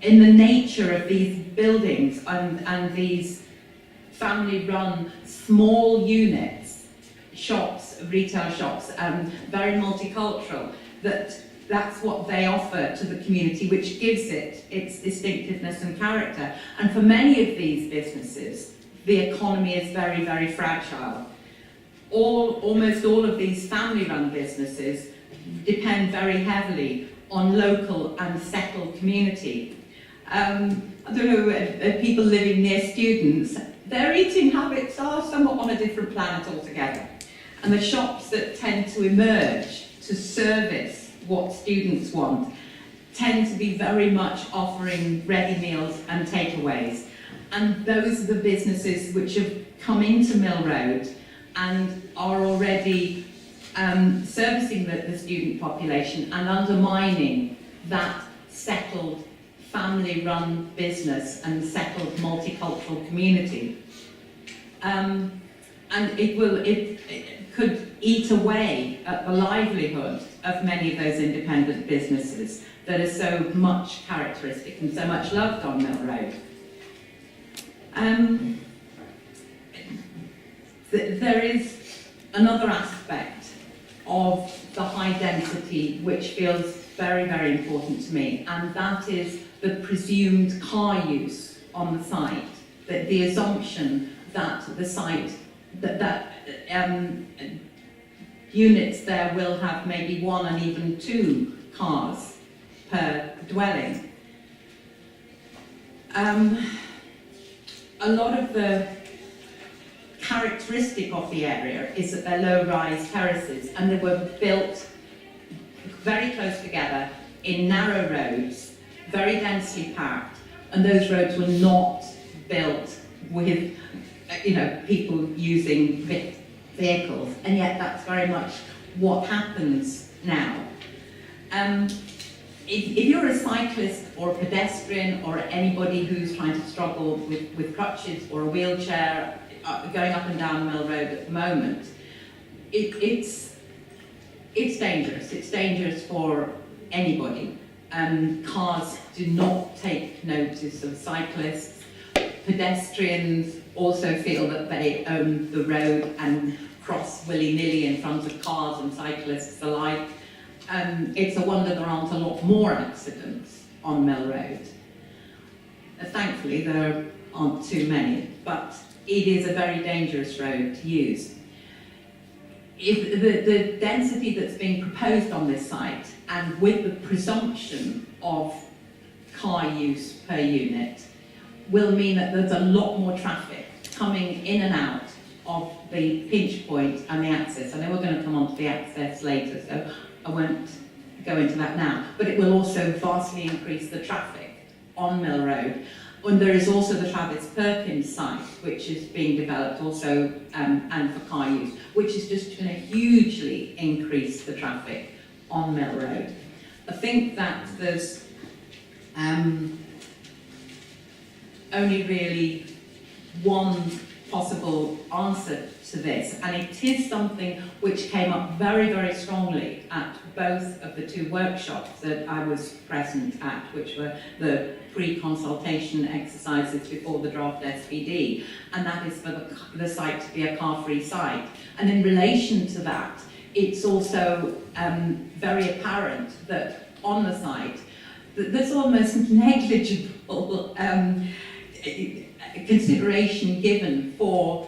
in the nature of these buildings and these family-run small units, shops, retail shops, very multicultural, that's what they offer to the community, which gives it its distinctiveness and character. And for many of these businesses, the economy is very, very fragile. Almost all of these family-run businesses depend very heavily on local and settled community. I don't know, people living near students, their eating habits are somewhat on a different planet altogether. And the shops that tend to emerge to service what students want tend to be very much offering ready meals and takeaways. And those are the businesses which have come into Mill Road and are already servicing the student population and undermining that settled family-run business and settled multicultural community. And it could eat away at the livelihood of many of those independent businesses that are so much characteristic and so much loved on Mill Road. There is another aspect of the high density which feels very, very important to me, and that is the presumed car use on the site, the assumption that the site, that units there will have maybe 1 and even 2 cars per dwelling. A lot of the characteristic of the area is that they're low-rise terraces, and they were built very close together in narrow roads, very densely packed, and those roads were not built with, people using vehicles, and yet that's very much what happens now. If you're a cyclist or a pedestrian or anybody who's trying to struggle with crutches or a wheelchair going up and down Mill Road at the moment, it's dangerous. It's dangerous for anybody. Cars do not take notice of cyclists. Pedestrians also feel that they own the road and cross willy-nilly in front of cars and cyclists alike. It's a wonder there aren't a lot more accidents on Mill Road. Thankfully, there aren't too many, but it is a very dangerous road to use. If the density that's being proposed on this site, and with the presumption of car use per unit, will mean that there's a lot more traffic coming in and out of the pinch point and the access. I know we're going to come on to the access later, so I won't go into that now, but it will also vastly increase the traffic on Mill Road. And there is also the Travis Perkins site, which is being developed also and for car use, which is just going to hugely increase the traffic on Mill Road. I think that there's only really one possible answer to this, and it is something which came up very, very strongly at both of the 2 workshops that I was present at, which were the pre-consultation exercises before the draft SPD, and that is for the site to be a car-free site. And in relation to that, it's also very apparent that on the site, there's almost negligible consideration given for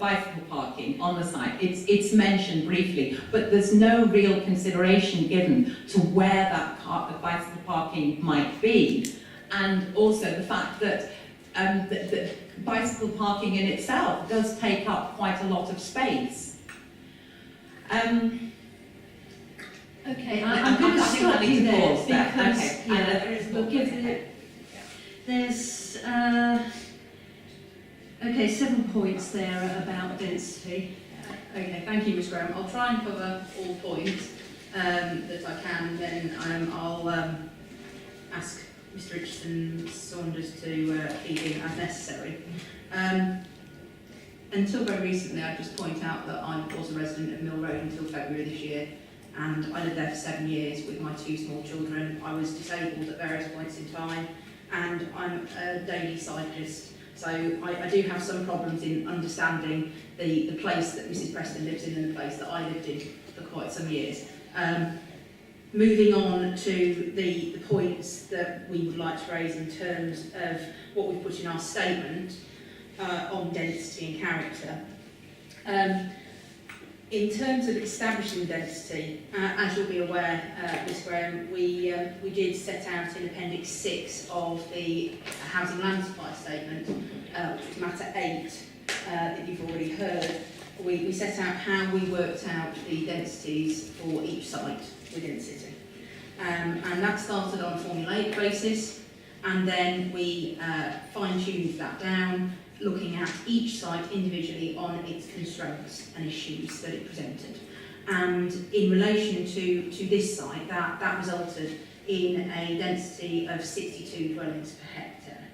bicycle parking on the site. It's mentioned briefly, but there's no real consideration given to where that bicycle parking might be, and also the fact that the bicycle parking in itself does take up quite a lot of space. Okay, I'm going to stop you there because we'll give it. There's 7 points there about density. Okay, thank you, Ms Graham. I'll try and cover all points that I can, then I'll ask Mr Richardson Saunders to feed in as necessary. Until very recently, I'd just point out that I was a resident of Mill Road until February this year, and I lived there for 7 years with my 2 small children. I was disabled at various points in time, and I'm a daily cyclist. So I do have some problems in understanding the place that Mrs Preston lives in and the place that I lived in for quite some years. Moving on to the points that we would like to raise in terms of what we've put in our statement on density and character. In terms of establishing density, as you'll be aware, Ms Graham, we did set out in Appendix 6 of the Housing Land Supply Statement, which was matter 8 that you've already heard. We set out how we worked out the densities for each site within the city. And that started on a formulaic basis, and then we fine-tuned that down looking at each site individually on its constraints and issues that it presented. And in relation to this site, that resulted in a density of 62 dwellings per hectare.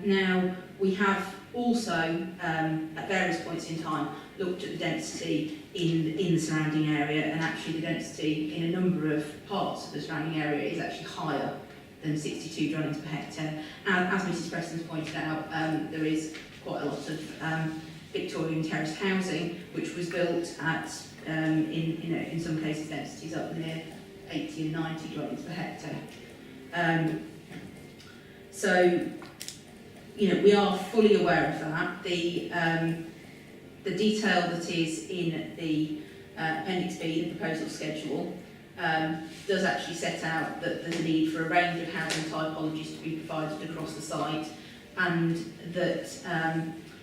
Now, we have also, at various points in time, looked at the density in the surrounding area, and actually the density in a number of parts of the surrounding area is actually higher than 62 dwellings per hectare. And as Mrs Preston's pointed out, there is quite a lot of Victorian terraced housing which was built at, in some cases, densities up near 80 and 90 dwellings per hectare. So, we are fully aware of that. The detail that is in the Appendix B, the proposal schedule, does actually set out that there's a need for a range of housing typologies to be provided across the site, and that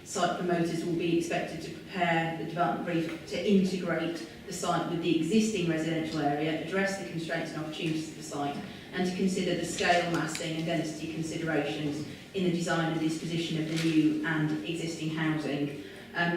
site promoters will be expected to prepare the development brief to integrate the site with the existing residential area, address the constraints and opportunities of the site, and to consider the scale, massing and density considerations in the design and disposition of the new and existing housing.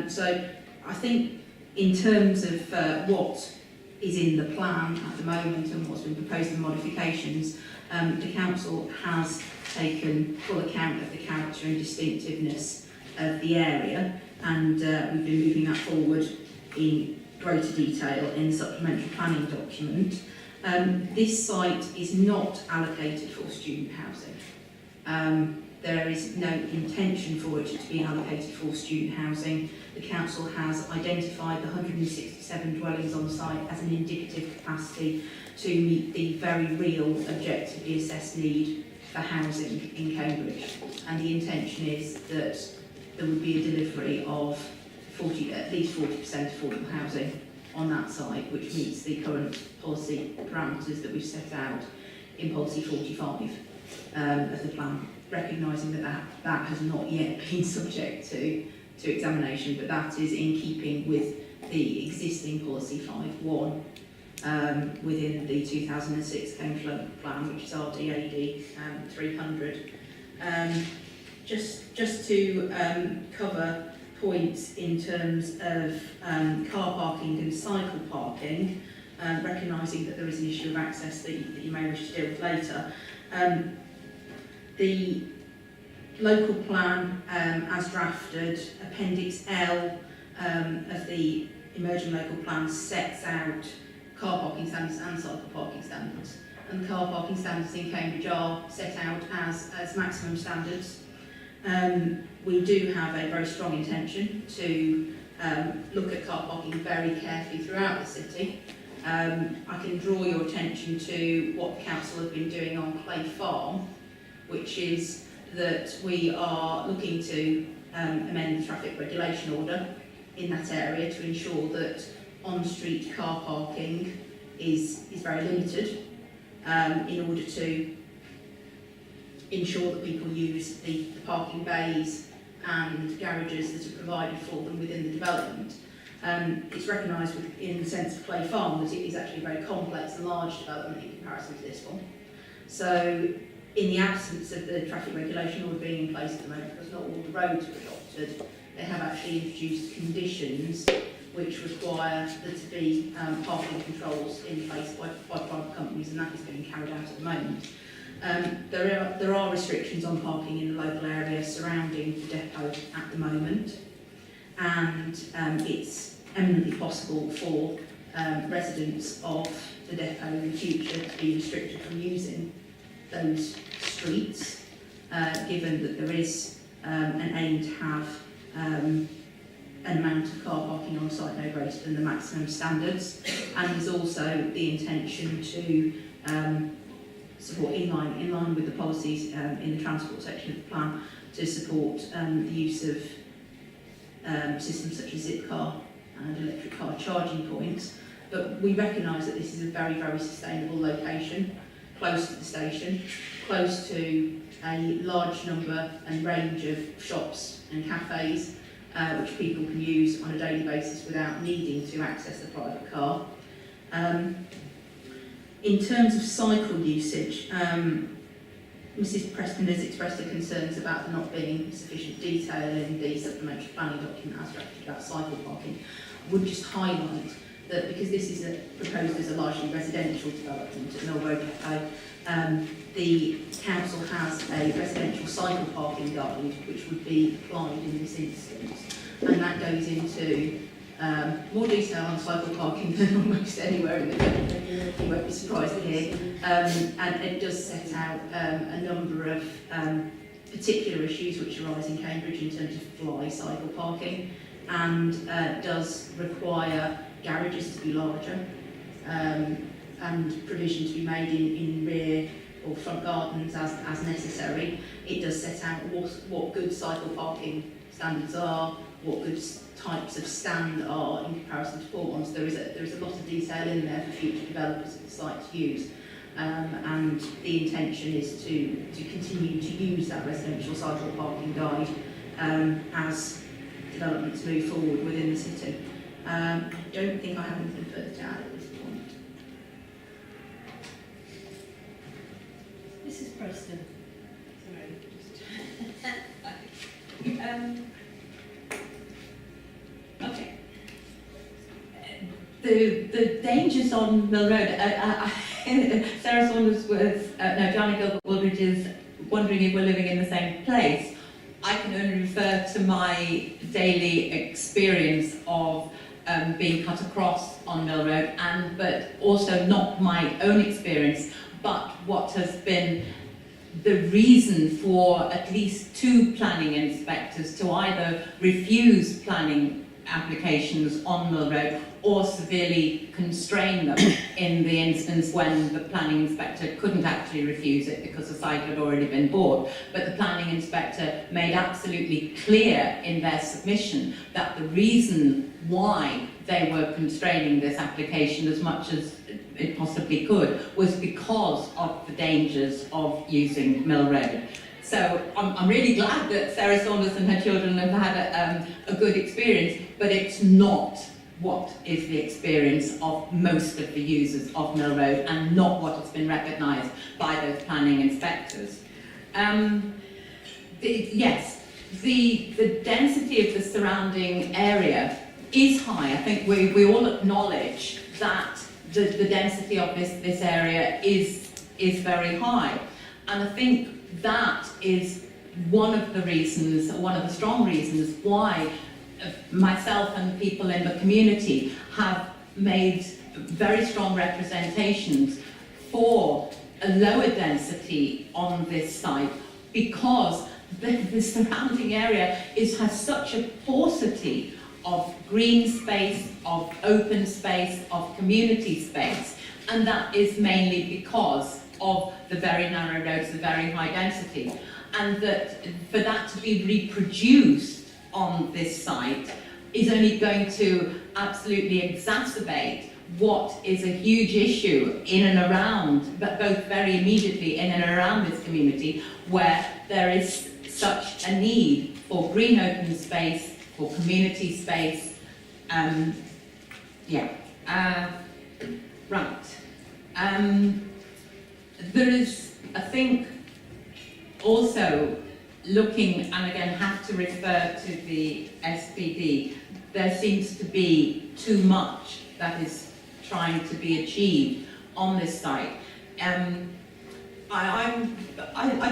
So I think in terms of what is in the plan at the moment and what's been proposed in modifications, the council has taken full account of the character and distinctiveness of the area, and we've been moving that forward in greater detail in the supplementary planning document. This site is not allocated for student housing. There is no intention for it to be allocated for student housing. The council has identified the 167 dwellings on the site as an indicative capacity to meet the very real objectively assessed need for housing in Cambridge. And the intention is that there would be a delivery of at least 40% affordable housing on that site, which meets the current policy parameters that we've set out in policy 45 of the plan, recognising that has not yet been subject to examination, but that is in keeping with the existing policy 5.1 within the 2006 Cambridgeshire local plan, which is RDAD 300. Just to cover points in terms of car parking and cycle parking, recognising that there is an issue of access that you may wish to deal with later. The local plan, as drafted, Appendix L of the emerging local plan sets out car parking standards and cycle parking standards. And the car parking standards in Cambridge are set out as maximum standards. We do have a very strong intention to look at car parking very carefully throughout the city. I can draw your attention to what the council have been doing on Clay Farm, which is that we are looking to amend the traffic regulation order in that area to ensure that on-street car parking is very limited in order to ensure that people use the parking bays and garages that are provided for them within the development. It's recognised in the sense of Clay Farm that it is actually a very complex and large development in comparison to this one. So in the absence of the traffic regulation order being in place at the moment, because not all the roads were adopted, they have actually introduced conditions which require there to be parking controls in place by private companies, and that is being carried out at the moment. There are restrictions on parking in the local area surrounding the depot at the moment, and it's eminently possible for residents of the depot in the future to be restricted from using those streets, given that there is an aim to have an amount of car parking on site no greater than the maximum standards, and there's also the intention to support in line with the policies in the transport section of the plan to support the use of systems such as Zipcar and electric car charging points. But we recognise that this is a very, very sustainable location, close to the station, close to a large number and range of shops and cafes which people can use on a daily basis without needing to access a private car. In terms of cycle usage, Mrs Preston has expressed her concerns about there not being sufficient detail in the supplementary planning document as drafted about cycle parking. I would just highlight that because this is proposed as a largely residential development at Mill Road Cafe, the council has a residential cycle parking guide which would be applied in this instance, and that goes into more detail on cycle parking than almost anywhere in the country. You won't be surprised to hear. And it does set out a number of particular issues which arise in Cambridge in terms of fly cycle parking, and does require garages to be larger and provision to be made in rear or front gardens as necessary. It does set out what good cycle parking standards are, what good types of stand are in comparison to poor ones. There is a lot of detail in there for future developers of the site to use, and the intention is to continue to use that residential cycle parking guide as developments move forward within the city. I don't think I have anything further to add at this point. Mrs Preston. Okay. The dangers on Mill Road. Sarah Saunders was, Johnny Gilbert-Woolridge is wondering if we're living in the same place. I can only refer to my daily experience of being cut across on Mill Road, but also not my own experience, but what has been the reason for at least 2 planning inspectors to either refuse planning applications on Mill Road or severely constrain them in the instance when the planning inspector couldn't actually refuse it because the site had already been bought. But the planning inspector made absolutely clear in their submission that the reason why they were constraining this application as much as it possibly could was because of the dangers of using Mill Road. So I'm really glad that Sarah Saunders and her children have had a good experience, but it's not what is the experience of most of the users of Mill Road and not what has been recognised by those planning inspectors. Yes, the density of the surrounding area is high. I think we all acknowledge that the density of this area is very high, and I think that is one of the strong reasons why myself and people in the community have made very strong representations for a lower density on this site, because the surrounding area has such a paucity of green space, of open space, of community space, and that is mainly because of the very narrow roads, the very high density, and that for that to be reproduced on this site is only going to absolutely exacerbate what is a huge issue in and around, but both very immediately in and around this community, where there is such a need for green open space, for community space. There is, I think, also looking, and again have to refer to the SPD, there seems to be too much that is trying to be achieved on this site. I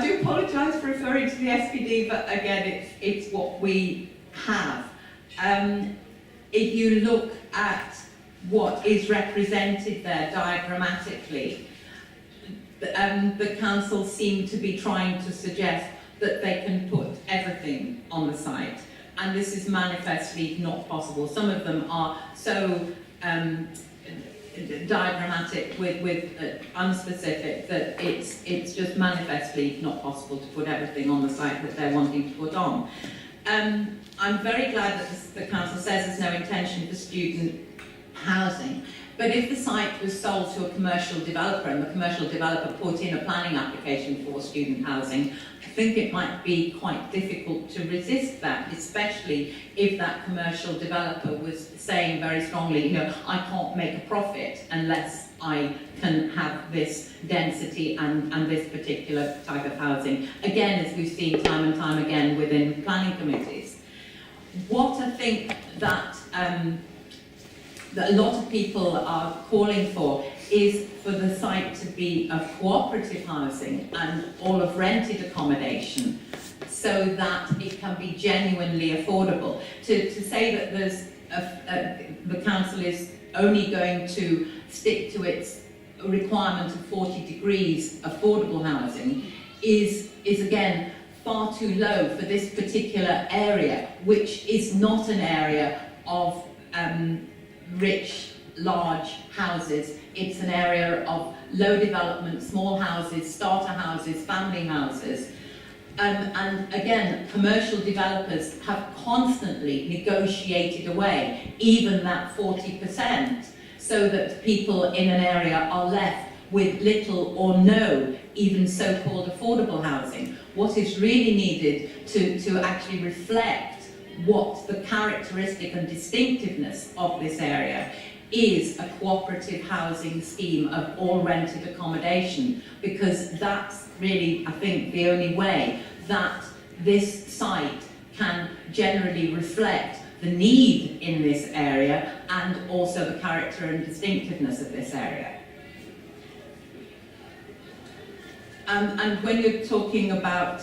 do apologise for referring to the SPD, but again, it's what we have. If you look at what is represented there diagrammatically, the council seem to be trying to suggest that they can put everything on the site, and this is manifestly not possible. Some of them are so diagrammatic with unspecific that it's just manifestly not possible to put everything on the site that they're wanting to put on. I'm very glad that the council says there's no intention for student housing. But if the site was sold to a commercial developer and the commercial developer put in a planning application for student housing, I think it might be quite difficult to resist that, especially if that commercial developer was saying very strongly, you know, I can't make a profit unless I can have this density and this particular type of housing. Again, as we've seen time and time again within planning committees. What I think that a lot of people are calling for is for the site to be of cooperative housing and all of rented accommodation, so that it can be genuinely affordable. To say that there's the council is only going to stick to its requirement of 40 degrees affordable housing is again far too low for this particular area, which is not an area of rich, large houses. It's an area of low development, small houses, starter houses, family houses. And again, commercial developers have constantly negotiated away even that 40%, so that people in an area are left with little or no even so-called affordable housing. What is really needed to actually reflect what the characteristic and distinctiveness of this area is a cooperative housing scheme of all rented accommodation, because that's really, I think, the only way that this site can generally reflect the need in this area and also the character and distinctiveness of this area. And when you're talking about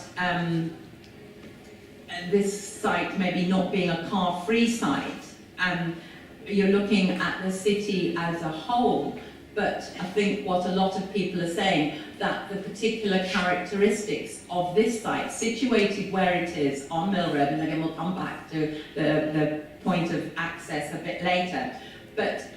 this site maybe not being a car-free site, you're looking at the city as a whole, but I think what a lot of people are saying, that the particular characteristics of this site, situated where it is on Mill Road, and again we'll come back to the point of access a bit later, but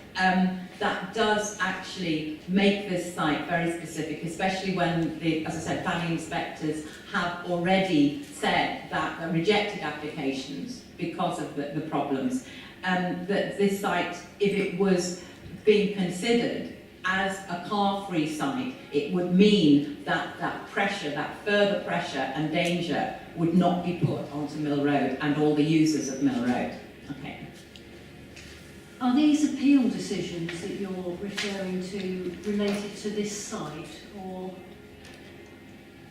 that does actually make this site very specific, especially when, as I said, planning inspectors have already said that rejected applications because of the problems. That this site, if it was being considered as a car-free site, it would mean that that pressure, that further pressure and danger would not be put onto Mill Road and all the users of Mill Road. Okay. Are these appeal decisions that you're referring to related to this site, or?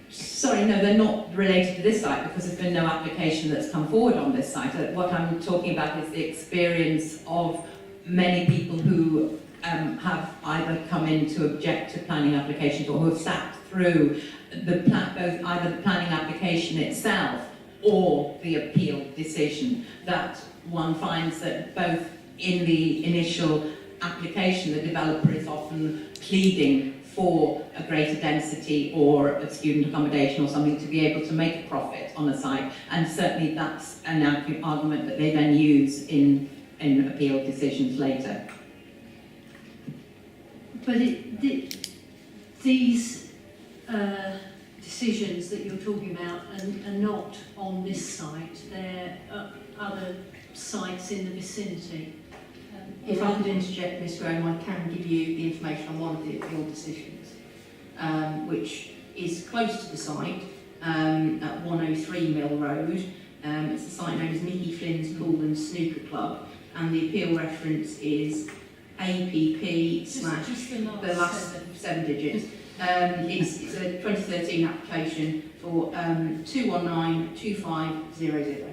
Sorry, no, they're not related to this site because there's been no application that's come forward on this site. What I'm talking about is the experience of many people who have either come in to object to planning applications or who have sat through both either the planning application itself or the appeal decision, that one finds that both in the initial application the developer is often pleading for a greater density or a student accommodation or something to be able to make a profit on the site, and certainly that's an argument that they then use in appeal decisions later. But these decisions that you're talking about are not on this site, they're other sites in the vicinity. If I could interject, Ms Graham, I can give you the information on one of the appeal decisions, which is close to the site, at 103 Mill Road. It's a site known as Mickey Flynn's Pool and Snooker Club, and the appeal reference is APP / the last seven digits. It's a 2013 application for 2192500.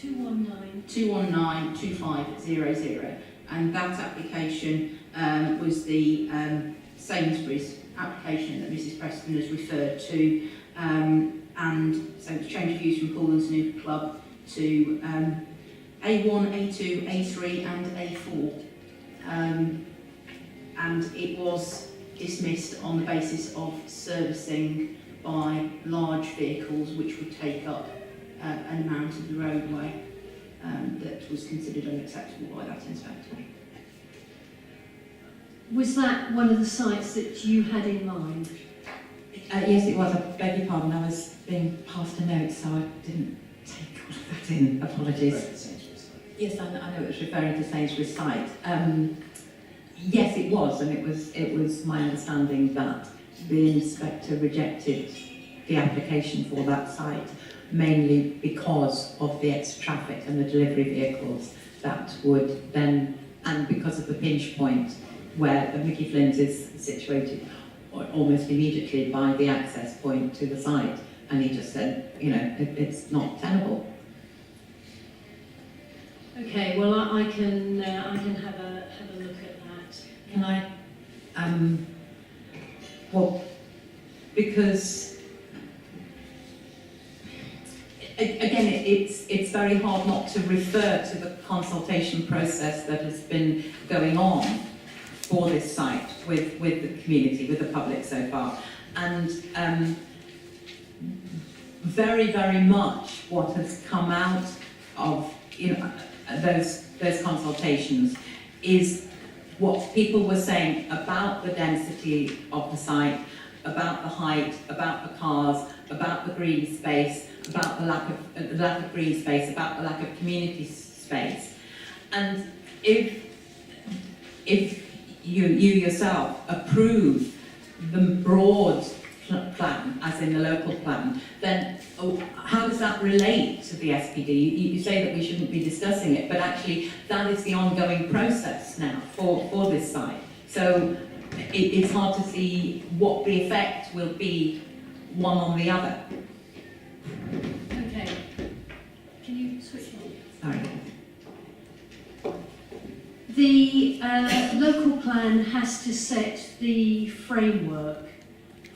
2192500, and that application was the Sainsbury's application that Mrs Preston has referred to, and so it's change of use from Pool and Snooker Club to A1, A2, A3 and A4, and it was dismissed on the basis of servicing by large vehicles which would take up an amount of the roadway that was considered unacceptable by that inspector. Was that one of the sites that you had in mind? Yes, it was. I beg your pardon. I was being passed a note, so I didn't take all of that in. Apologies. Yes, I know it was referring to Sainsbury's site. Yes, it was, and it was my understanding that the inspector rejected the application for that site, mainly because of the extra traffic and the delivery vehicles that would then, and because of the pinch point where the Mickey Flynn's is situated almost immediately by the access point to the site, and he just said, you know, it's not tenable. Okay, well, I can have a look at that. Can I, well, because again, it's very hard not to refer to the consultation process that has been going on for this site with the community, with the public so far, and very, very much what has come out of, you know, those consultations is what people were saying about the density of the site, about the height, about the cars, about the green space, about the lack of green space, about the lack of community space. And if you yourself approve the broad plan, as in the local plan, then how does that relate to the SPD? You say that we shouldn't be discussing it, but actually that is the ongoing process now for this site. So it's hard to see what the effect will be one on the other. Okay. Can you switch on? Sorry. The local plan has to set the framework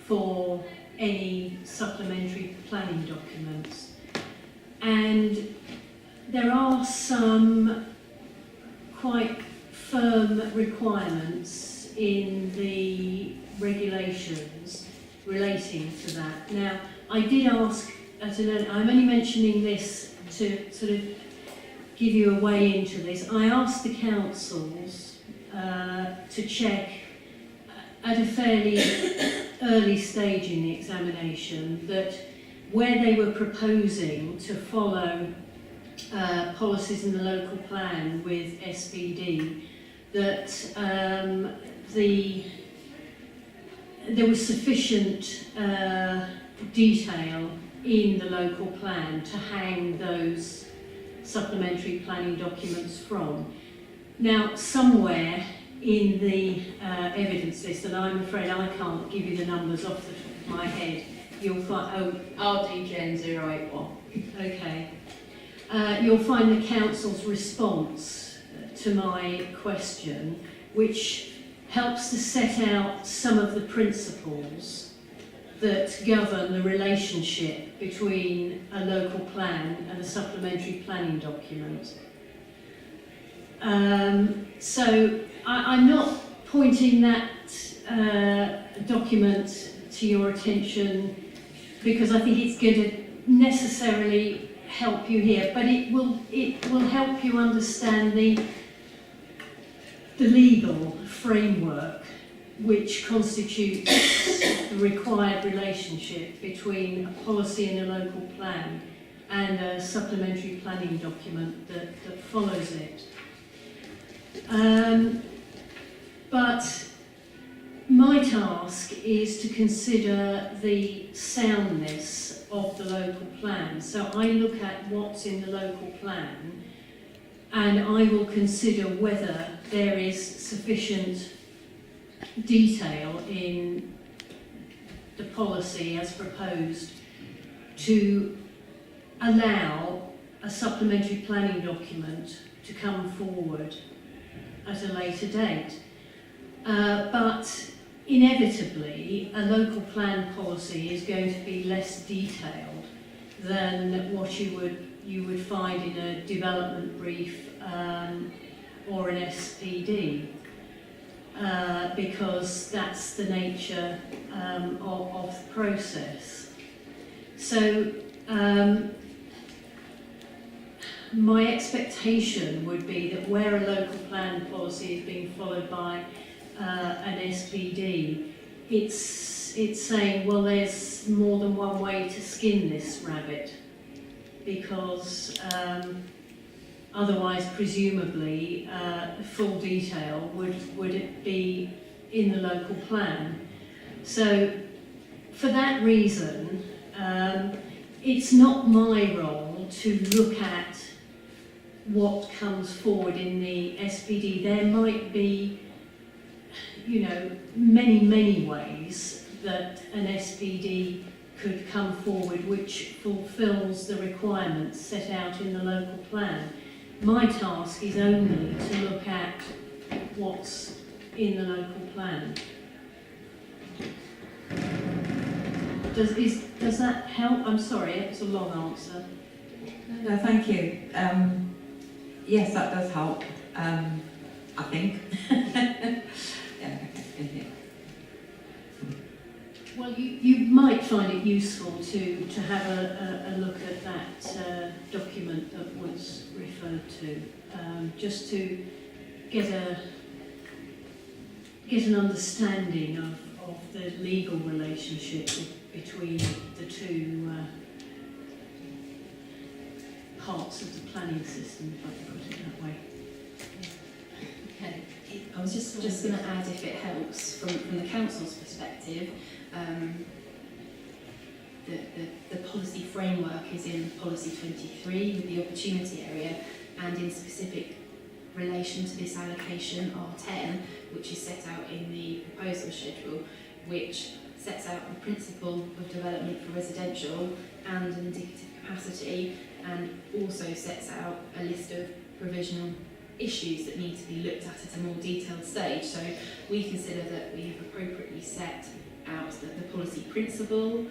for any supplementary planning documents, and there are some quite firm requirements in the regulations relating to that. Now, I did ask, I'm only mentioning this to sort of give you a way into this. I asked the councils to check at a fairly early stage in the examination that where they were proposing to follow policies in the local plan with SPD, that there was sufficient detail in the local plan to hang those supplementary planning documents from. Now, somewhere in the evidence list, and I'm afraid I can't give you the numbers off the top of my head, you'll find, RDGen 081. okay. You'll find the council's response to my question, which helps to set out some of the principles that govern the relationship between a local plan and a supplementary planning document. So I'm not pointing that document to your attention because I think it's going to necessarily help you here, but it will help you understand the legal framework which constitutes the required relationship between a policy in a local plan and a supplementary planning document that follows it. But my task is to consider the soundness of the local plan. So I look at what's in the local plan and I will consider whether there is sufficient detail in the policy as proposed to allow a supplementary planning document to come forward at a later date. But inevitably, a local plan policy is going to be less detailed than what you would find in a development brief or an SPD, because that's the nature of the process. So my expectation would be that where a local plan policy is being followed by an SPD, it's saying, well, there's more than one way to skin this rabbit, because Otherwise, presumably, full detail would it be in the local plan. So, for that reason, it's not my role to look at what comes forward in the SPD. There might be, many ways that an SPD could come forward which fulfills the requirements set out in the local plan. My task is only to look at what's in the local plan. Does that help? I'm sorry, it's a long answer. No, thank you. Yes, that does help, I think. Yeah, okay. Well, you might find it useful to have a look at that document that was referred to, just to get an understanding of the legal relationship between the two parts of the planning system, if I can put it that way. Okay. I was just going to add, if it helps, from the council's perspective, the policy framework is in policy 23 with the opportunity area, and in specific relation to this allocation R10, which is set out in the proposal schedule, which sets out the principle of development for residential and an indicative capacity, and also sets out a list of provisional issues that need to be looked at a more detailed stage. So we consider that we have appropriately set out the policy principle,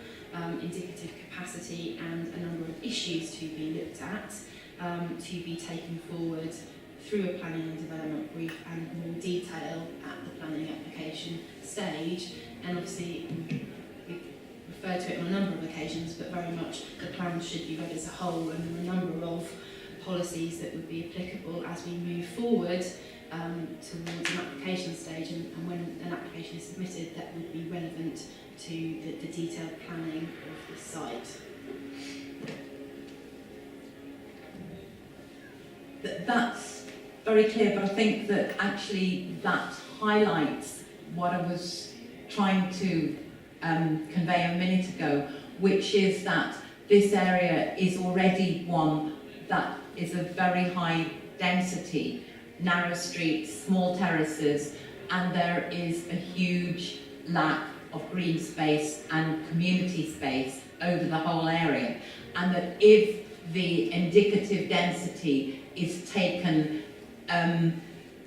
indicative capacity, and a number of issues to be looked at, to be taken forward through a planning and development brief and more detail at the planning application stage. And obviously we referred to it on a number of occasions, but very much the plan should be read as a whole, and there are a number of policies that would be applicable as we move forward towards an application stage, and when an application is submitted, that would be relevant to the detailed planning of the site. That's very clear, but I think that actually that highlights what I was trying to convey a minute ago, which is that this area is already one that is of very high density, narrow streets, small terraces, and there is a huge lack of green space and community space over the whole area. And that if the indicative density is taken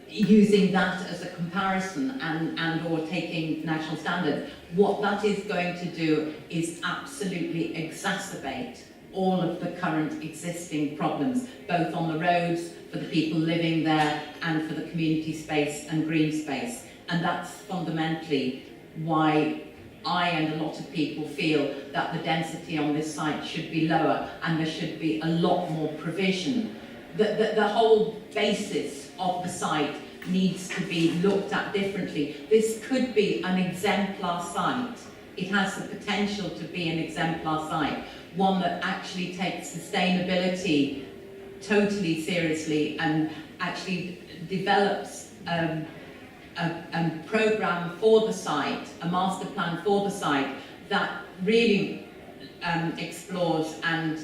using that as a comparison and or taking national standard, what that is going to do is absolutely exacerbate all of the current existing problems, both on the roads, for the people living there, and for the community space and green space. And that's fundamentally why I and a lot of people feel that the density on this site should be lower, and there should be a lot more provision. The whole basis of the site needs to be looked at differently. This could be an exemplar site. It has the potential to be an exemplar site, one that actually takes sustainability totally seriously and actually develops a programme for the site, a master plan for the site that really explores and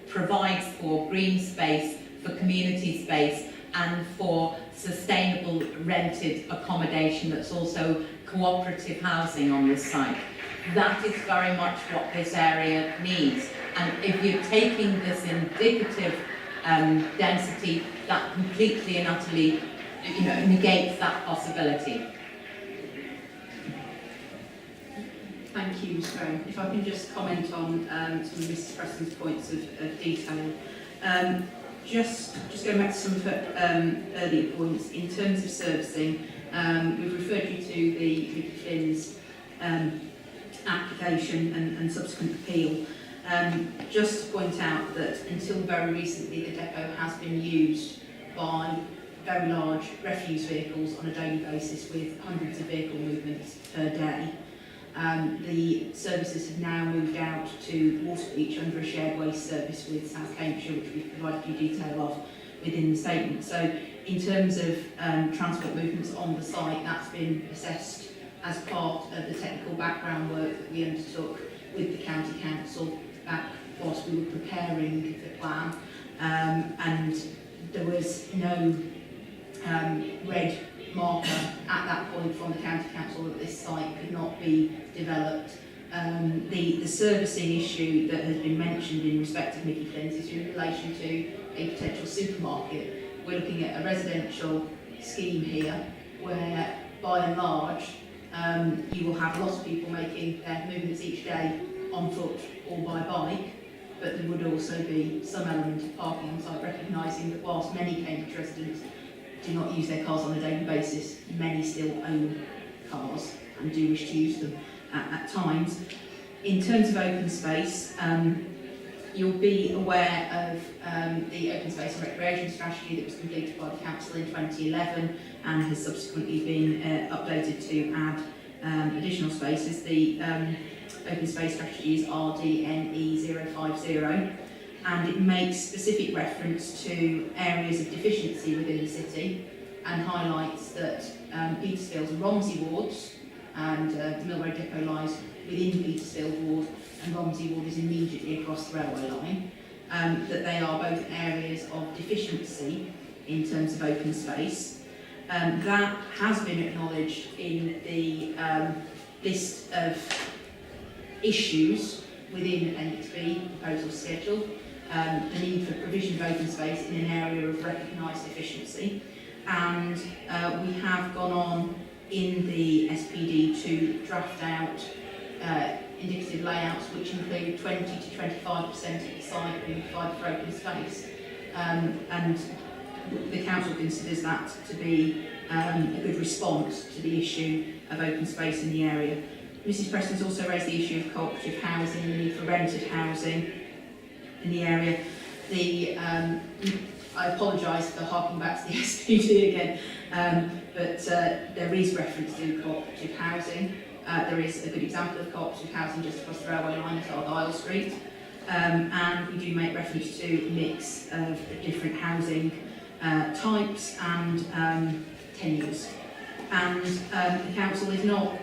provides for green space, for community space, and for sustainable rented accommodation that's also cooperative housing on this site. That is very much what this area needs. And if you're taking this indicative density, that completely and utterly negates that possibility. Thank you, Ms. Graham. If I can just comment on some of Mrs. Preston's points of detail. Just going back to some of her earlier points, in terms of servicing, we've referred you to the Flynn's application and subsequent appeal. Just to point out that until very recently the depot has been used by very large refuse vehicles on a daily basis with hundreds of vehicle movements per day. The services have now moved out to Waterbeach under a shared waste service with South Cambridgeshire, which we've provided you detail of, within the statement. So in terms of transport movements on the site, that's been assessed as part of the technical background work that we undertook with the County Council back whilst we were preparing the plan, and there was no red marker at that point from the County Council that this site could not be developed. The servicing issue that has been mentioned in respect of Mickey Flint is in relation to a potential supermarket. We're looking at a residential scheme here where, by and large, you will have lots of people making their movements each day on foot or by bike, but there would also be some element of parking on site, recognising that whilst many Cambridge residents do not use their cars on a daily basis, many still own cars and do wish to use them at times. In terms of open space, you'll be aware of the open space and recreation strategy that was completed by the council in 2011 and has subsequently been updated to add additional spaces. The open space strategy is RDNE 050, and it makes specific reference to areas of deficiency within the city and highlights that Petersfield's and Romsey wards, and the Mill Road Depot lies within Petersfield ward and Romsey ward is immediately across the railway line, that they are both areas of deficiency in terms of open space. That has been acknowledged in the list of issues within Appendix B, proposal schedule, the need for provision of open space in an area of recognised deficiency, and we have gone on in the SPD to draft out indicative layouts which include 20 to 25% of the site being provided for open space, and the council considers that to be a good response to the issue of open space in the area. Mrs Preston's also raised the issue of cooperative housing and the need for rented housing in the area. I apologise for harking back to the SPD again, but there is reference to cooperative housing. There is a good example of cooperative housing just across the railway line at Argyle Street, and we do make reference to a mix of different housing types and tenures. And the council is not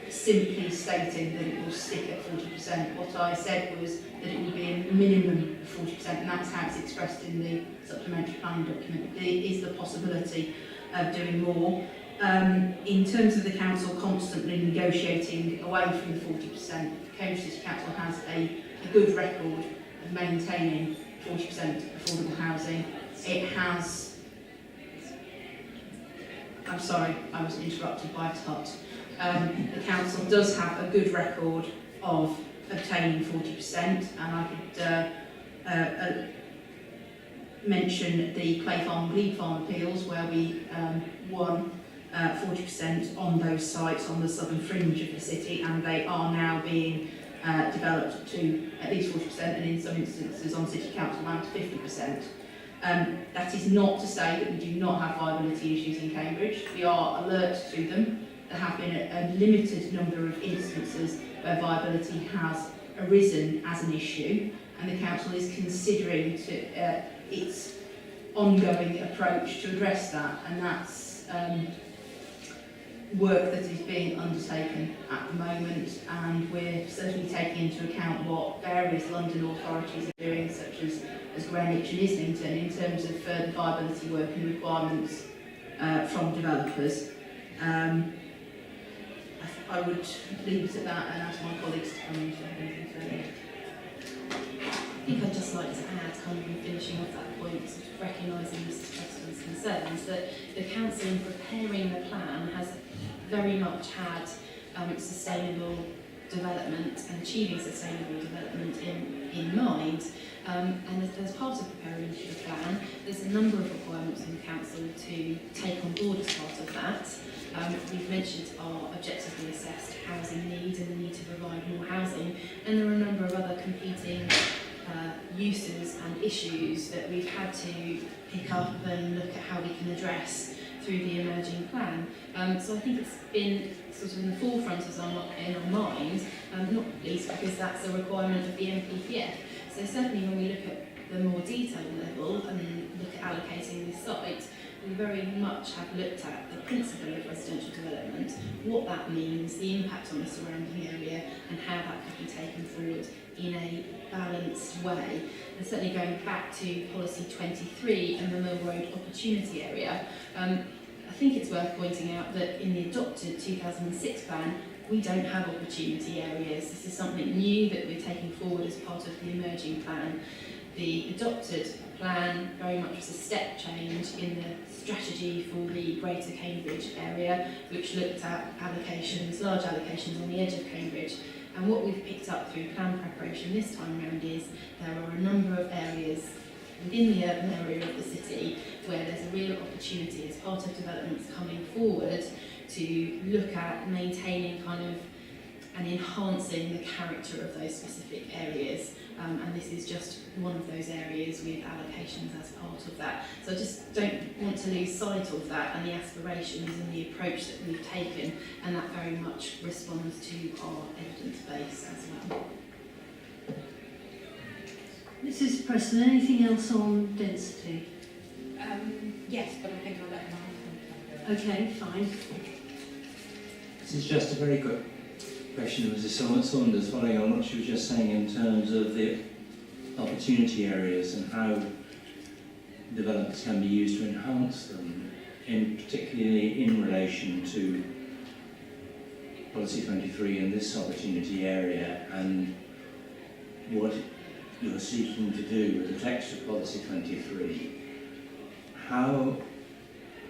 simply stating that it will stick at 40%. What I said was that it will be a minimum of 40%, and that's how it's expressed in the supplementary planning document. There is the possibility of doing more. In terms of the council constantly negotiating away from the 40%, Cambridge City Council has a good record of maintaining 40% affordable housing. It has... I'm sorry, I was interrupted by a tut. The council does have a good record of obtaining 40%, and I could mention the Clay Farm and Glebe Farm appeals where we won 40% on those sites on the southern fringe of the city, and they are now being developed to at least 40% and in some instances on city council land to 50%. That is not to say that we do not have viability issues in Cambridge. We are alert to them. There have been a limited number of instances where viability has arisen as an issue, and the council is considering its ongoing approach to address that, and that's work that is being undertaken at the moment, and we're certainly taking into account what various London authorities are doing, such as Greenwich and Islington, in terms of further viability work and requirements from developers. I would leave it at that and ask my colleagues to come in if anything further. I think I'd just like to add, kind of in finishing off that point, sort of recognising Mrs Preston's concerns, that the council in preparing the plan has very much had sustainable development and achieving sustainable development in mind. And as part of preparing the plan, there's a number of requirements on the council to take on board as part of that. We've mentioned our objectively assessed housing needs and the need to provide more housing, and there are a number of other competing uses and issues that we've had to pick up and look at how we can address through the emerging plan. So I think it's been sort of in the forefront in our minds, not least because that's a requirement of the MPPF. So certainly when we look at the more detailed level and look at allocating this site, we very much have looked at the principle of residential development, what that means, the impact on the surrounding area, and how that could be taken forward in a balanced way. And certainly going back to policy 23 and the Mill Road opportunity area, I think it's worth pointing out that in the adopted 2006 plan, we don't have opportunity areas. This is something new that we're taking forward as part of the emerging plan. The adopted plan very much was a step change in the strategy for the Greater Cambridge area, which looked at allocations, large allocations on the edge of Cambridge. And what we've picked up through plan preparation this time around is there are a number of areas within the urban area of the city where there's a real opportunity as part of developments coming forward to look at maintaining kind of and enhancing the character of those specific areas. And this is just one of those areas with allocations as part of that. So I just don't want to lose sight of that and the aspirations and the approach that we've taken, and that very much responds to our evidence base as well. Mrs. Preston, anything else on density? Yes, but I think I'll let Mark. Okay, fine. This is just a very quick question of Mrs. Saunders, following on what she was just saying in terms of the opportunity areas and how developments can be used to enhance them, particularly in relation to Policy 23 and this opportunity area, and what you're seeking to do with the text of Policy 23. How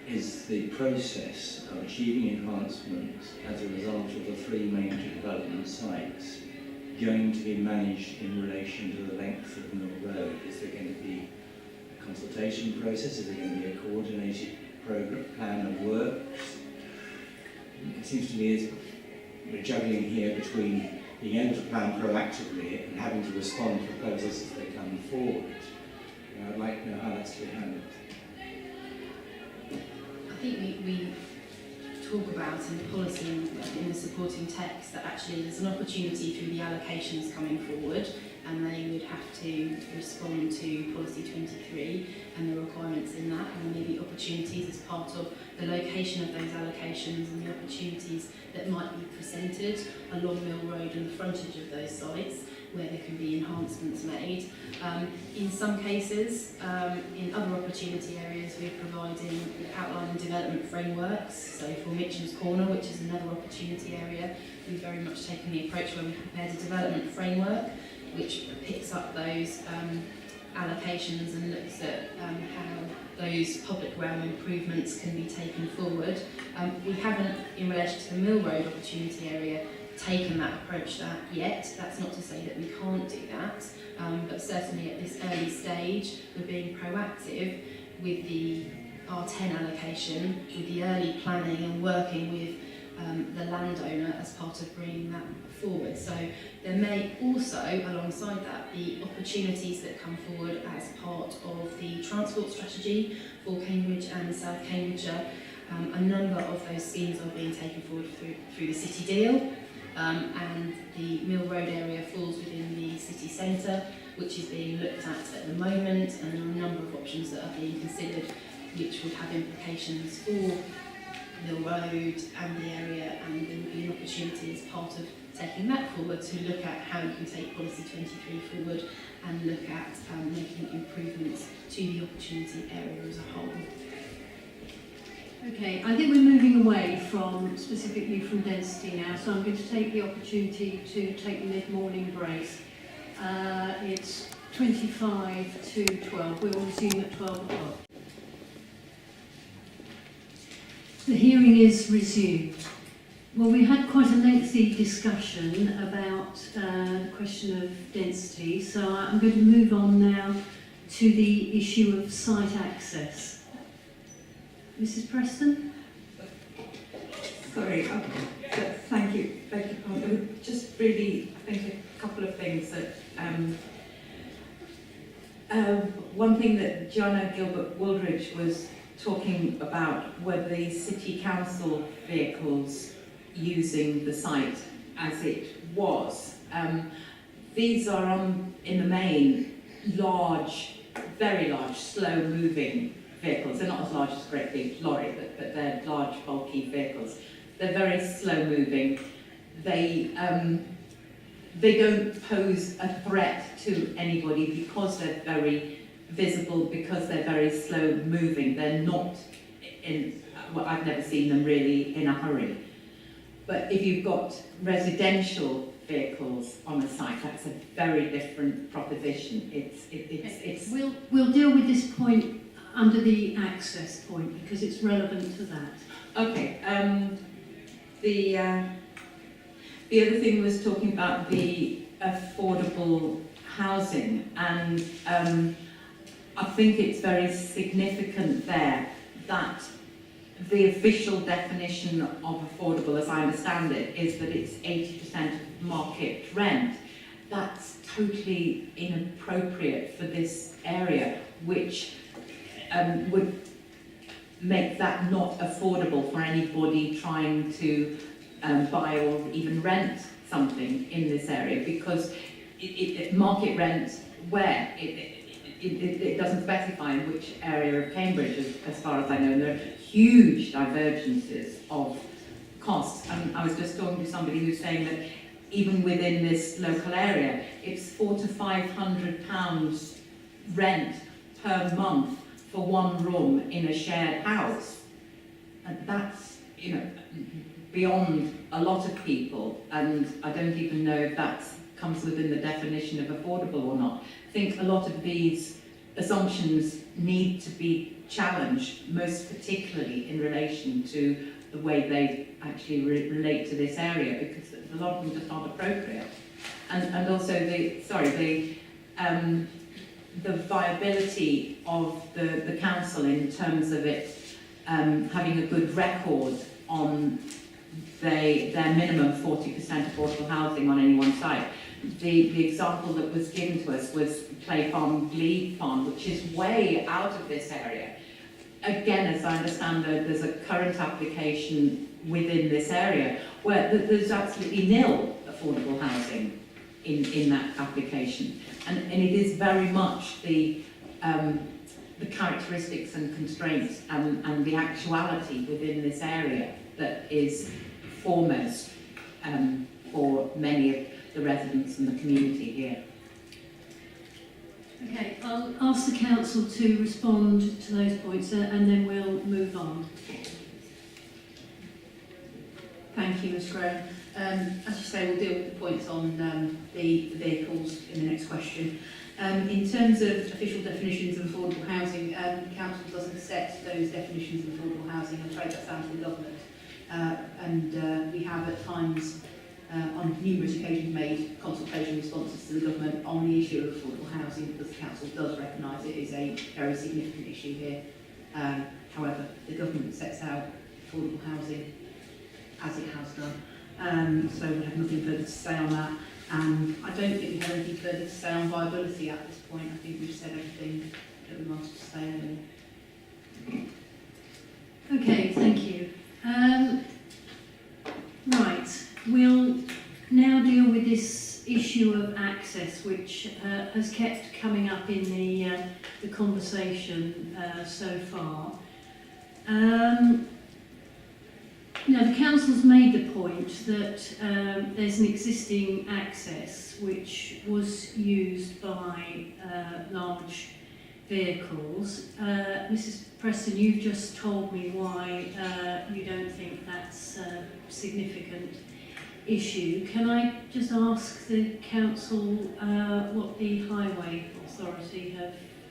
is the process of achieving enhancements as a result of the three major development sites going to be managed in relation to the length of Mill Road? Is there going to be a consultation process? Is there going to be a coordinated plan of works? It seems to me as we're juggling here between being able to plan proactively and having to respond to proposals as they come forward. And I'd like to know how that's to be handled. I think we talk about in the policy and in the supporting text that actually there's an opportunity through the allocations coming forward, and they would have to respond to policy 23 and the requirements in that, and there may be opportunities as part of the location of those allocations and the opportunities that might be presented along Mill Road and the frontage of those sites where there can be enhancements made. In some cases, in other opportunity areas, we're outlining development frameworks. So for Mitcham's Corner, which is another opportunity area, we've very much taken the approach where we've prepared a development framework which picks up those allocations and looks at how those public realm improvements can be taken forward. We haven't, in relation to the Mill Road opportunity area, taken that approach yet. That's not to say that we can't do that, but certainly at this early stage we're being proactive with the R10 allocation, with the early planning and working with the landowner as part of bringing that forward. So there may also, alongside that, be opportunities that come forward as part of the transport strategy for Cambridge and South Cambridgeshire. A number of those schemes are being taken forward through the city deal. And the Mill Road area falls within the city centre, which is being looked at the moment, and there are a number of options that are being considered which would have implications for Mill Road and the area, and there will be an opportunity as part of taking that forward to look at how you can take Policy 23 forward and look at making improvements to the opportunity area as a whole. Okay, I think we're moving away specifically from density now, so I'm going to take the opportunity to take the mid-morning break. It's 25 to 12. We'll resume at 12 o'clock. The hearing is resumed. Well, we had quite a lengthy discussion about the question of density, so I'm going to move on now to the issue of site access. Mrs. Preston? Sorry, thank you. Beg your pardon. Just really, I think a couple of things that. One thing that Joanna Gilbert-Wooldridge was talking about were the city council vehicles using the site as it was. These are in the main large, very large, slow-moving vehicles. They're not as large as a great big lorry, but they're large, bulky vehicles. They're very slow-moving. They don't pose a threat to anybody because they're very visible, because they're very slow-moving. They're not in, well, I've never seen them really in a hurry. But if you've got residential vehicles on a site, that's a very different proposition. It's We'll deal with this point under the access point because it's relevant to that. okay. The other thing was talking about the affordable housing, and I think it's very significant there that the official definition of affordable, as I understand it, is that it's 80% of market rent. That's totally inappropriate for this area, which would make that not affordable for anybody trying to buy or even rent something in this area, because market rent where it doesn't specify in which area of Cambridge, as far as I know. There are huge divergences of costs. I was just talking to somebody who's saying that even within this local area, it's £400 to £500 rent per month for one room in a shared house, and that's, you know, beyond a lot of people, and I don't even know if that comes within the definition of affordable or not. I think a lot of these assumptions need to be challenged, most particularly in relation to the way they actually relate to this area, because a lot of them just aren't appropriate. And also the viability of the council in terms of it having a good record on their minimum 40% affordable housing on any one site. The example that was given to us was Play Farm, Glebe Farm, which is way out of this area. Again, as I understand, there's a current application within this area where there's absolutely nil affordable housing in that application. And it is very much the characteristics and constraints and the actuality within this area that is foremost for many of the residents and the community here. Okay, I'll ask the council to respond to those points and then we'll move on. Thank you, Ms Graham. As you say, we'll deal with the points on the vehicles in the next question. In terms of official definitions of affordable housing, the council doesn't set those definitions of affordable housing. I'm afraid that's down to the government. And we have at times, on numerous occasions, made consultation responses to the government on the issue of affordable housing, because the council does recognise it is a very significant issue here. However, the government sets out affordable housing as it has done. So we have nothing further to say on that. And I don't think we have anything further to say on viability at this point. I think we've said everything that we wanted to say. Okay, thank you. Right, we'll now deal with this issue of access, which has kept coming up in the conversation so far. Now, the council's made the point that there's an existing access which was used by large vehicles. Mrs Preston, you've just told me why you don't think that's a significant issue. Can I just ask the council what the Highway Authority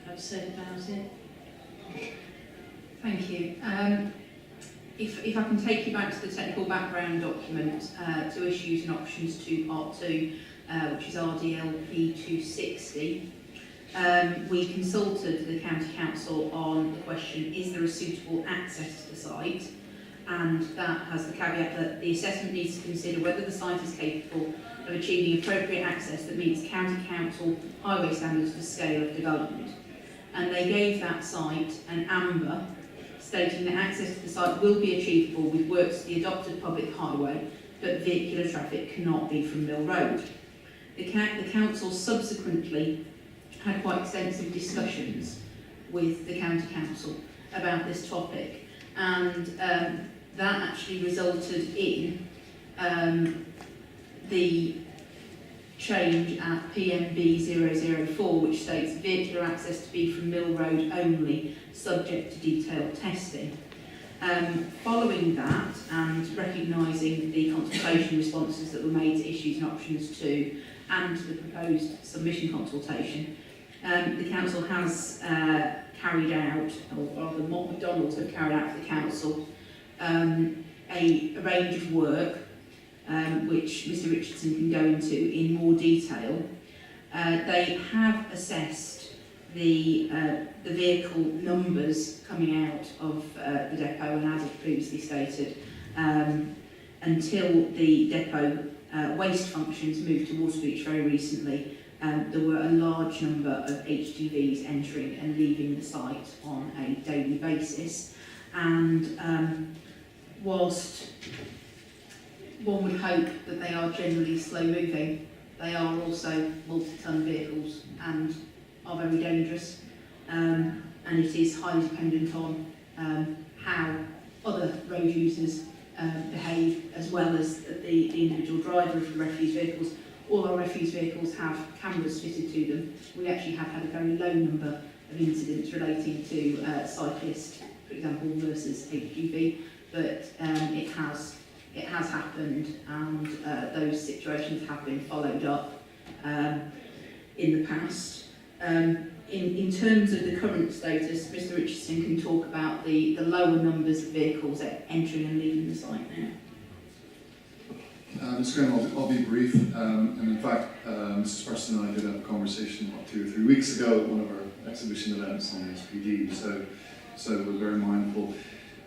have said about it? Thank you. If I can take you back to the technical background document, to issues and options 2 part 2, which is RDLP 260, we consulted the County Council on the question, is there a suitable access to the site? And that has the caveat that the assessment needs to consider whether the site is capable of achieving appropriate access that meets County Council highway standards for scale of development. And they gave that site an amber, stating that access to the site will be achievable with works to the adopted public highway, but vehicular traffic cannot be from Mill Road. The council subsequently had quite extensive discussions with the county council about this topic, and that actually resulted in the change at PMB 004, which states vehicular access to be from Mill Road only, subject to detailed testing. Following that, and recognising the consultation responses that were made to issues and options 2 and the proposed submission consultation, the council has carried out, or rather McDonald's have carried out for the council, a range of work which Mr Richardson can go into in more detail. They have assessed the vehicle numbers coming out of the depot, and as I've previously stated, until the depot waste functions moved to Waterbeach very recently, there were a large number of HGVs entering and leaving the site on a daily basis, and whilst one would hope that they are generally slow moving, they are also multi-ton vehicles and are very dangerous, and it is highly dependent on how other road users behave, as well as the individual driver of the refuse vehicles. All our refuse vehicles have cameras fitted to them. We actually have had a very low number of incidents relating to cyclist, for example, versus HGV, but it has happened, and those situations have been followed up in the past. In terms of the current status, Mr Richardson can talk about the lower numbers of vehicles entering and leaving the site now. Mr. Graham, I'll be brief. And in fact, Mrs. Preston and I did have a conversation 2 or 3 weeks ago at one of our exhibition events on the SPD, so we're very mindful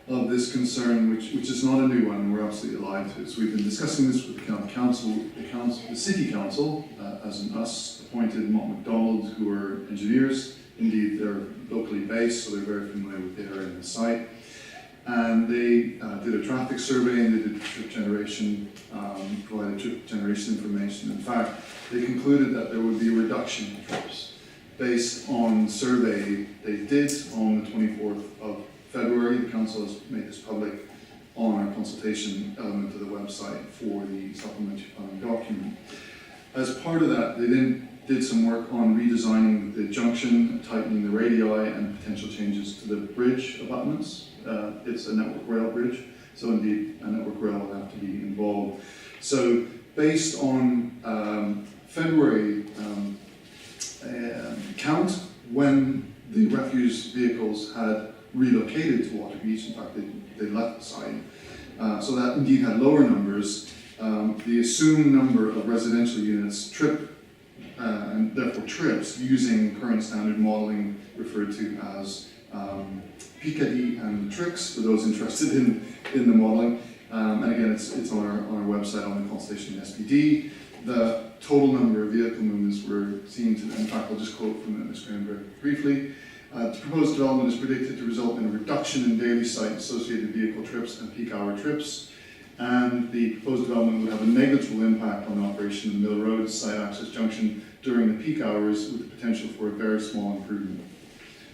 of this concern, which is not a new one, and we're absolutely alive to it. So we've been discussing this with the county council, the city council, as in us, appointed McDonald, who are engineers. Indeed, they're locally based, so they're very familiar with the area and the site. And they did a traffic survey, and they did trip generation, provided trip generation information. In fact, they concluded that there would be a reduction in trips based on survey they did on the 24th of February. The council has made this public on our consultation element of the website for the supplementary planning document. As part of that, they then did some work on redesigning the junction, tightening the radii, and potential changes to the bridge abutments. It's a network rail bridge, so indeed a network rail will have to be involved. So based on February count, when the refuse vehicles had relocated to Waterbeach, in fact they left the site, so that indeed had lower numbers. The assumed number of residential units and therefore trips using current standard modelling referred to as FeCRA and TRICS for those interested in the modelling. And again, it's on our website on the consultation SPD. The total number of vehicle movements we're seeing to, in fact, I'll just quote from Ms. Graham very briefly. The proposed development is predicted to result in a reduction in daily site associated vehicle trips and peak hour trips. And the proposed development would have a negligible impact on the operation of the Mill Road site access junction during the peak hours, with the potential for a very small improvement.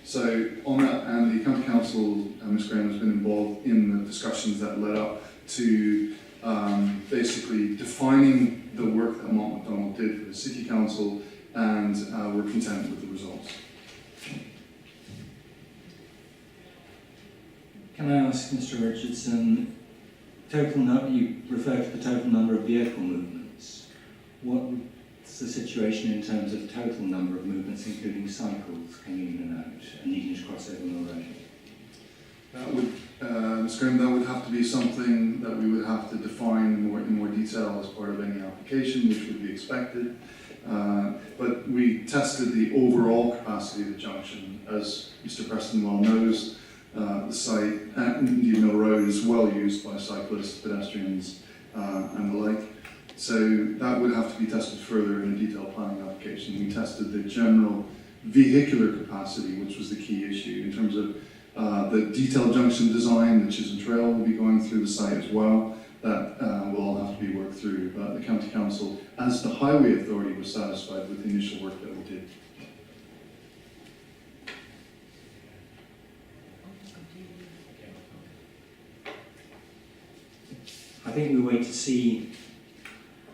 So on that, and the County Council, Ms. Graham, has been involved in the discussions that led up to basically defining the work that McDonald did for the City Council, and we're content with the results. Can I ask Mr. Richardson, you referred to the total number of vehicle movements. What's the situation in terms of total number of movements, including cycles coming in and out and needing to cross over Mill Road? That would, Ms. Graham, that would have to be something that we would have to define in more detail as part of any application, which would be expected. But we tested the overall capacity of the junction. As Mr. Preston well knows, the site, and indeed Mill Road, is well used by cyclists, pedestrians, and the like. So that would have to be tested further in a detailed planning application. We tested the general vehicular capacity, which was the key issue. In terms of the detailed junction design, the Chisholm Trail will be going through the site as well. That will all have to be worked through. But the County Council, as the Highway Authority, was satisfied with the initial work that we did. I think we wait to see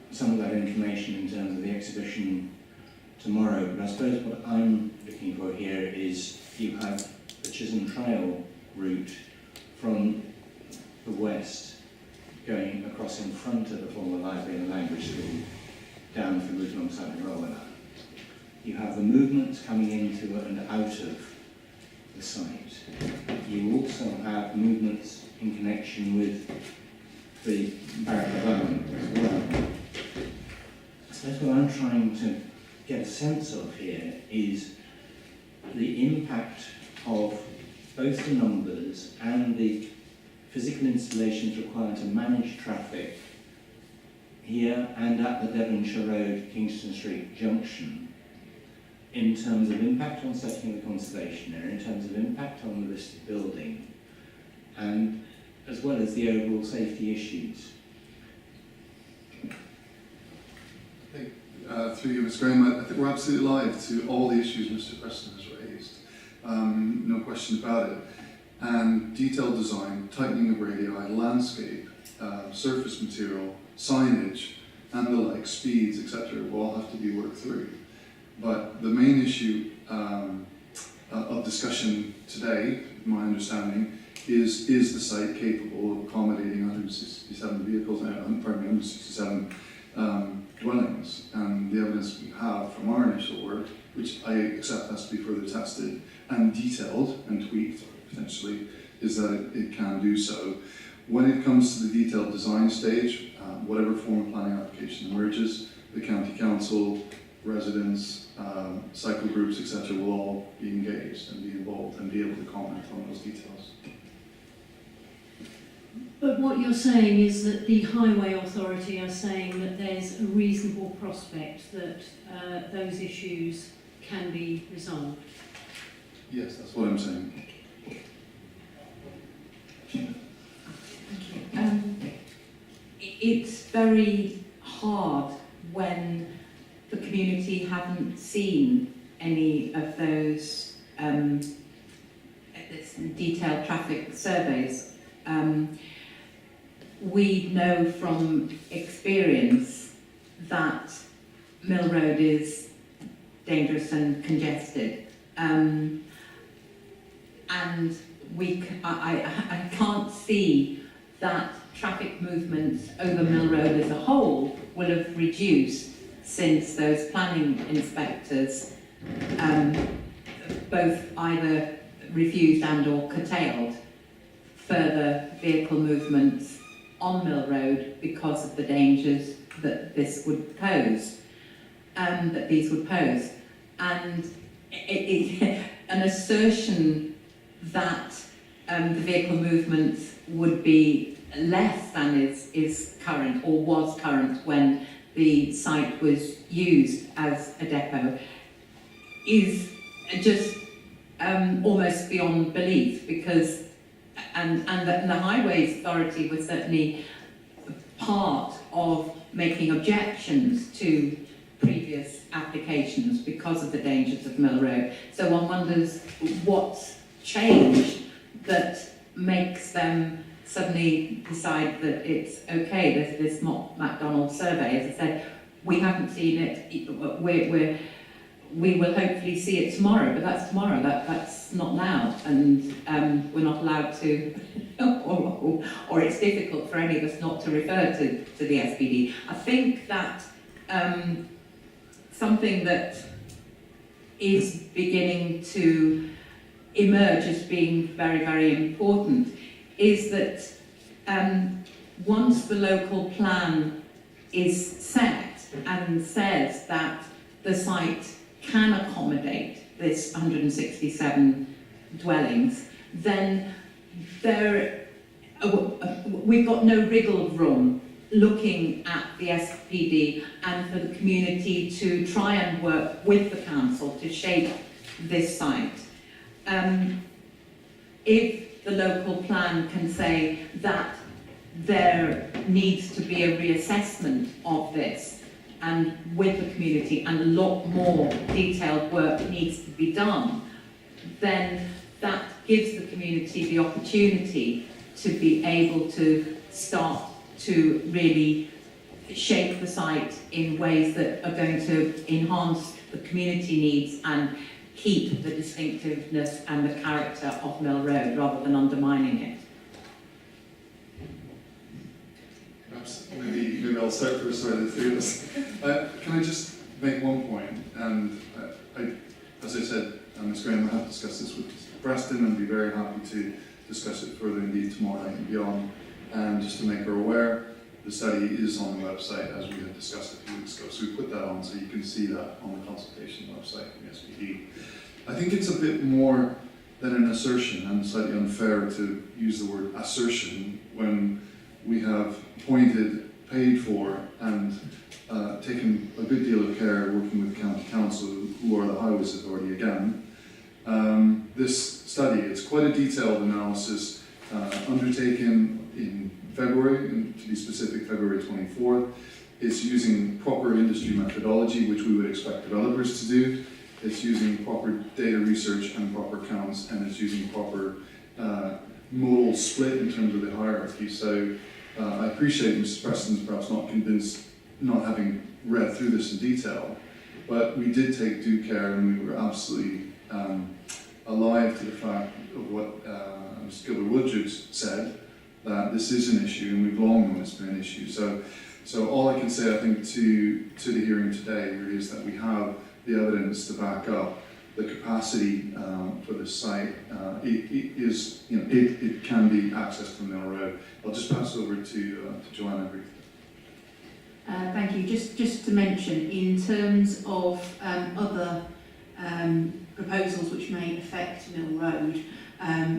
some of that information in terms of the exhibition tomorrow, but I suppose what I'm looking for here is you have the Chisholm Trail route from the west going across in front of the former library and the language school down to the route alongside the railway line. You have the movements coming into and out of the site. You also have movements in connection with the Barrack Line as well. I suppose what I'm trying to get a sense of here is the impact of both the numbers and the physical installations required to manage traffic here and at the Devonshire Road, Kingston Street junction, in terms of impact on setting the conservation area, in terms of impact on the listed building, and as well as the overall safety issues. Through you, Ms. Graham, I think we're absolutely alive to all the issues Mr. Preston has raised. No question about it. And detailed design, tightening of radii, landscape, surface material, signage, and the like, speeds, etc., will all have to be worked through. But the main issue of discussion today, my understanding, is the site capable of accommodating 167 vehicles, 167 dwellings, and the evidence we have from our initial work, which I accept has to be further tested and detailed and tweaked potentially, is that it can do so. When it comes to the detailed design stage, whatever form of planning application emerges, the county council, residents, cycle groups, etc., will all be engaged and be involved and be able to comment on those details. But what you're saying is that the Highway Authority are saying that there's a reasonable prospect that those issues can be resolved. Yes, that's what I'm saying. It's very hard when the community haven't seen any of those detailed traffic surveys. We know from experience that Mill Road is dangerous and congested, and I can't see that traffic movements over Mill Road as a whole will have reduced since those planning inspectors both either refused and or curtailed further vehicle movements on Mill Road because of the dangers that this would pose, that these would pose. And an assertion that the vehicle movements would be less than is current or was current when the site was used as a depot is just almost beyond belief, because and the Highways Authority was certainly part of making objections to previous applications because of the dangers of Mill Road. So one wonders what's changed that makes them suddenly decide that it's okay. There's this McDonald survey, as I said, we haven't seen it. We will hopefully see it tomorrow, but that's tomorrow. That's not now, and we're not allowed to, or it's difficult for any of us not to refer to the SPD. I think that something that is beginning to emerge as being very, very important is that once the local plan is set and says that the site can accommodate this 167 dwellings, then we've got no wriggle room looking at the SPD and for the community to try and work with the council to shape this site. If the local plan can say that there needs to be a reassessment of this, and with the community, and a lot more detailed work needs to be done, then that gives the community the opportunity to be able to start to really shape the site in ways that are going to enhance the community needs and keep the distinctiveness and the character of Mill Road rather than undermining it. Perhaps maybe I'll start first, sorry, the three of us. Can I just make one point? And as I said, Ms. Graham, I have discussed this with Mr. Preston and be very happy to discuss it further indeed tomorrow night and beyond. And just to make her aware, the study is on the website as we had discussed a few weeks ago. So we put that on so you can see that on the consultation website from the SPD. I think it's a bit more than an assertion, and slightly unfair to use the word assertion when we have appointed, paid for, and taken a good deal of care working with County Council, who are the Highways Authority again. This study, it's quite a detailed analysis undertaken in February, and to be specific, February 24th. It's using proper industry methodology, which we would expect developers to do. It's using proper data research and proper counts, and it's using proper modal split in terms of the hierarchy. So I appreciate Mrs. Preston's perhaps not convinced, not having read through this in detail, but we did take due care, and we were absolutely alive to the fact of what Mr. Gilbert-Woodridge said, that this is an issue, and we've long known it's been an issue. So all I can say, I think, to the hearing today really is that we have the evidence to back up the capacity for this site. It can be accessed from Mill Road. I'll just pass over to Joanna briefly. Thank you. Just to mention, in terms of other proposals which may affect Mill Road,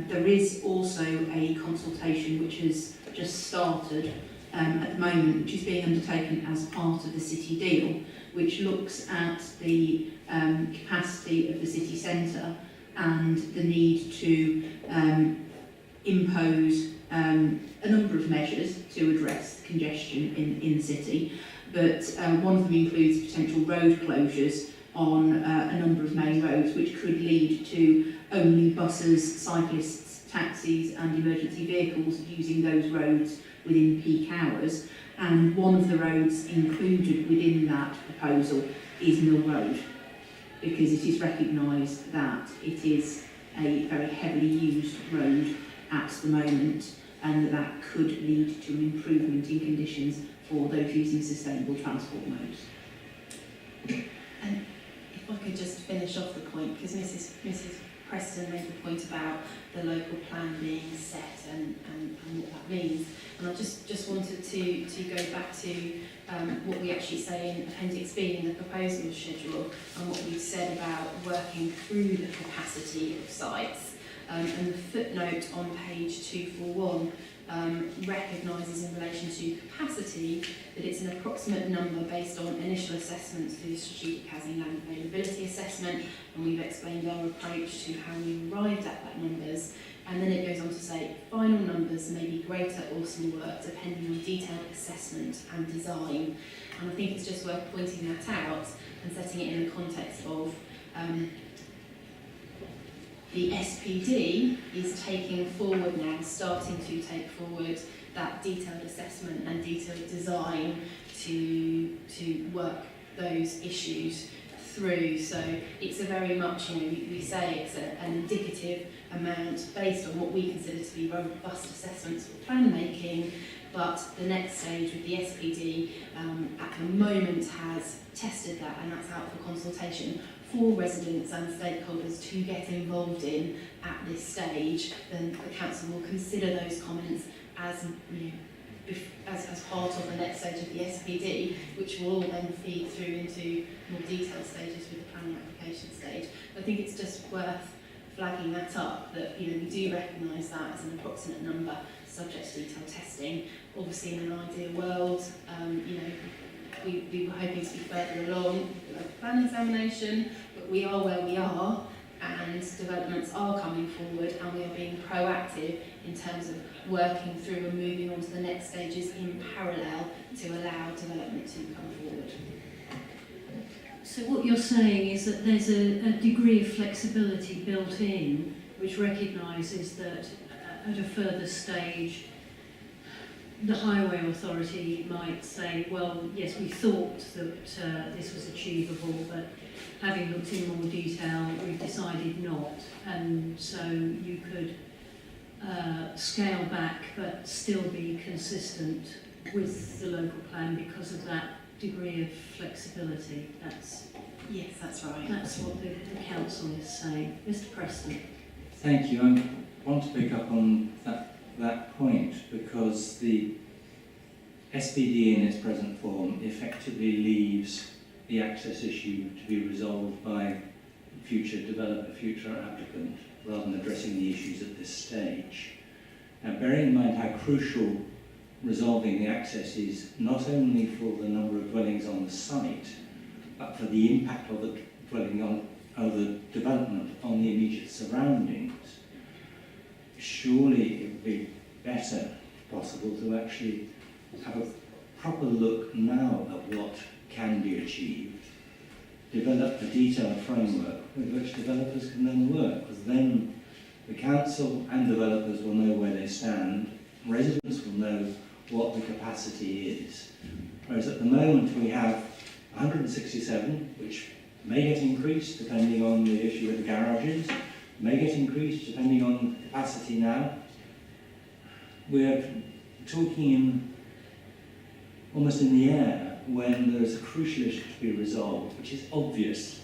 there is also a consultation which has just started at the moment, which is being undertaken as part of the city deal, which looks at the capacity of the city centre and the need to impose a number of measures to address congestion in the city. But one of them includes potential road closures on a number of main roads, which could lead to only buses, cyclists, taxis and emergency vehicles using those roads within peak hours. And one of the roads included within that proposal is Mill Road, because it is recognised that it is a very heavily used road at the moment, and that could lead to an improvement in conditions for those using sustainable transport modes. And if I could just finish off the point, because Mrs. Preston made the point about the local plan being set and what that means. And I just wanted to go back to what we actually say in Appendix B in the proposal schedule, and what we've said about working through the capacity of sites. And the footnote on page 241 recognises in relation to capacity that it's an approximate number based on initial assessments through the Strategic Housing Land Availability Assessment, and we've explained our approach to how we arrived at that numbers. And then it goes on to say final numbers may be greater or smaller depending on detailed assessment and design. And I think it's just worth pointing that out and setting it in the context of the SPD is taking forward now, starting to take forward that detailed assessment and detailed design to work those issues through. So it's a very much, we say it's an indicative amount based on what we consider to be robust assessments for plan making, but the next stage with the SPD at the moment has tested that, and that's out for consultation for residents and stakeholders to get involved in at this stage. Then the council will consider those comments as part of the next stage of the SPD, which will all then feed through into more detailed stages with the planning application stage. I think it's just worth flagging that up, that we do recognise that as an approximate number subject to detailed testing. Obviously in an ideal world, we were hoping to be further along with the plan examination, but we are where we are, and developments are coming forward, and we are being proactive in terms of working through and moving on to the next stages in parallel to allow development to come forward. So what you're saying is that there's a degree of flexibility built in, which recognises that at a further stage the highway authority might say, well, yes, we thought that this was achievable, but having looked in more detail, we've decided not. And so you could scale back, but still be consistent with the local plan because of that degree of flexibility. Yes, that's right. That's what the council is saying. Mr. Preston. Thank you. I want to pick up on that point because the SPD in its present form effectively leaves the access issue to be resolved by future developer, future applicant, rather than addressing the issues at this stage. Now, bearing in mind how crucial resolving the access is not only for the number of dwellings on the site, but for the impact of the the development on the immediate surroundings, surely it would be better, if possible, to actually have a proper look now at what can be achieved, develop a detailed framework with which developers can then work, because then the council and developers will know where they stand, residents will know what the capacity is. Whereas at the moment we have 167, which may get increased depending on the issue with the garages, may get increased depending on capacity now. We're talking almost in the air when there is a crucial issue to be resolved, which is obvious.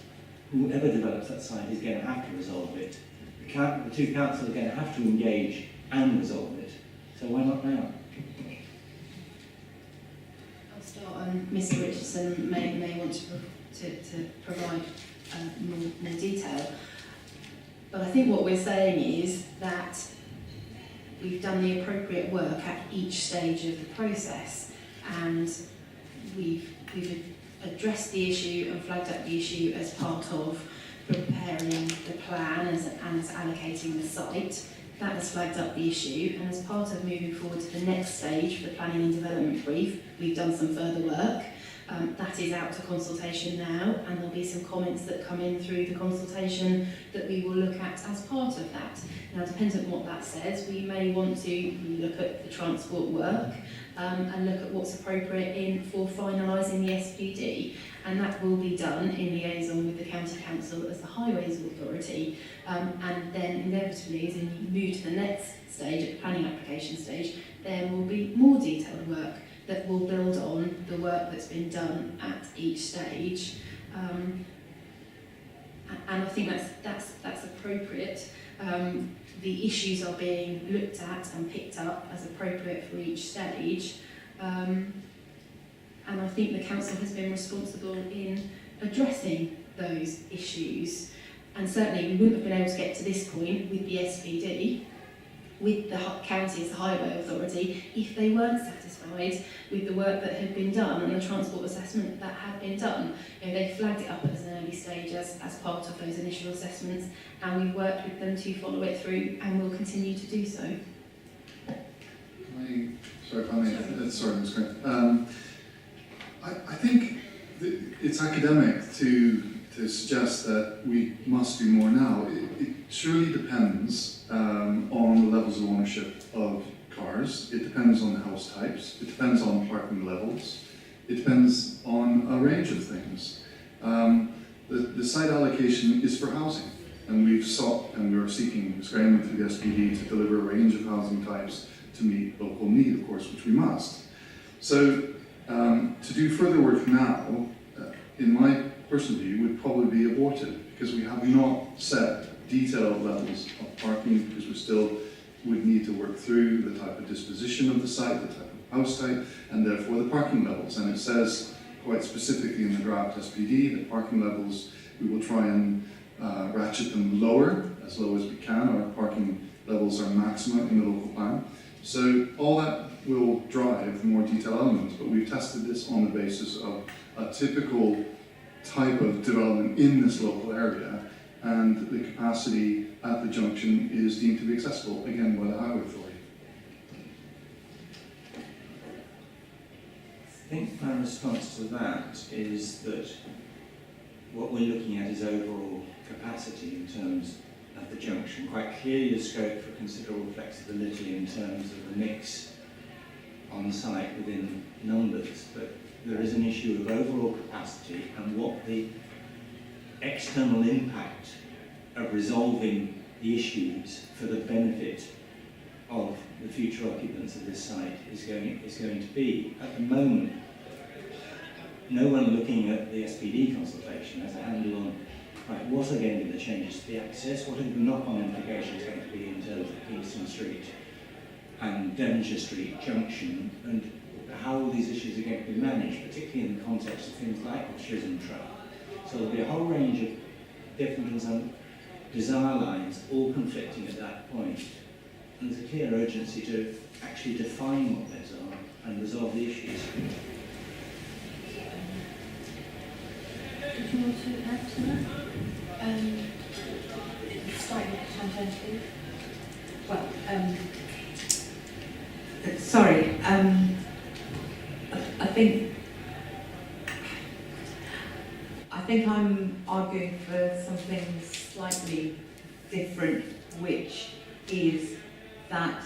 Whoever develops that site is going to have to resolve it. The two councils are going to have to engage and resolve it. So why not now? I'll start, and Mr. Richardson may want to provide more detail. But I think what we're saying is that we've done the appropriate work at each stage of the process, and we've addressed the issue and flagged up the issue as part of preparing the plan and as allocating the site. That has flagged up the issue, and as part of moving forward to the next stage for the planning and development brief, we've done some further work. That is out to consultation now, and there'll be some comments that come in through the consultation that we will look at as part of that. Now, depending on what that says, we may want to look at the transport work and look at what's appropriate for finalising the SPD, and that will be done in liaison with the County Council as the Highways Authority, and then inevitably, as you move to the next stage, at the planning application stage, there will be more detailed work that will build on the work that's been done at each stage, and I think that's appropriate. The issues are being looked at and picked up as appropriate for each stage, and I think the council has been responsible in addressing those issues, and certainly we wouldn't have been able to get to this point with the SPD, with the county as the highway authority, if they weren't satisfied with the work that had been done and the transport assessment that had been done. You know, they flagged it up as an early stage as part of those initial assessments, and we've worked with them to follow it through, and will continue to do so. Sorry if I may. Sorry, Ms. Grant. I think it's academic to suggest that we must do more now. It surely depends on the levels of ownership of cars. It depends on the house types. It depends on parking levels. It depends on a range of things. The site allocation is for housing, and we've sought and we're seeking, Ms. Graham, through the SPD, to deliver a range of housing types to meet local need, of course, which we must. So to do further work now, in my personal view, would probably be abortive, because we have not set detailed levels of parking, because we still would need to work through the type of disposition of the site, the type of house type, and therefore the parking levels. And it says quite specifically in the draft SPD that parking levels, we will try and ratchet them lower, as low as we can. Our parking levels are maximum in the local plan. So all that will drive more detailed elements, but we've tested this on the basis of a typical type of development in this local area, and the capacity at the junction is deemed to be accessible, again, by the Highway Authority. I think my response to that is that what we're looking at is overall capacity in terms of the junction. Quite clearly the scope for considerable flexibility in terms of the mix on site within numbers, but there is an issue of overall capacity and what the external impact of resolving the issues for the benefit of the future occupants of this site is going to be. At the moment, no one looking at the SPD consultation has a handle on, right, what are going to be the changes to the access, what are the knock-on implications going to be in terms of Kingston Street and Devonshire Street junction, and how all these issues are going to be managed, particularly in the context of things like the Chisholm Trail. So there'll be a whole range of different desire lines all conflicting at that point. And there's a clear urgency to actually define what those are and resolve the issues. Did you want to add to that? Slightly tangentially. Well, sorry, I think I'm arguing for something slightly different, which is that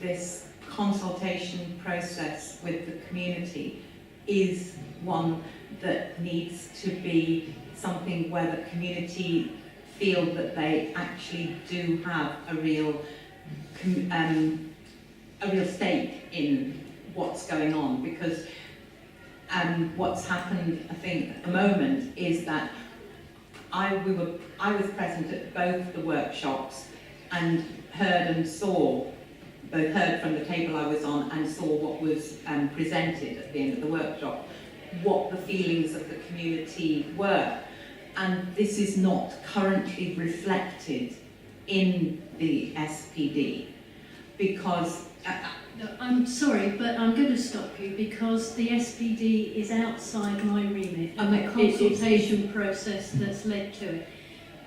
this consultation process with the community is one that needs to be something where the community feel that they actually do have a real stake in what's going on, because what's happened, I think, at the moment is that I was present at both the workshops and heard from the table I was on and saw what was presented at the end of the workshop, what the feelings of the community were. And this is not currently reflected in the SPD, because No, I'm sorry, but I'm going to stop you because the SPD is outside my remit and the consultation process that's led to it.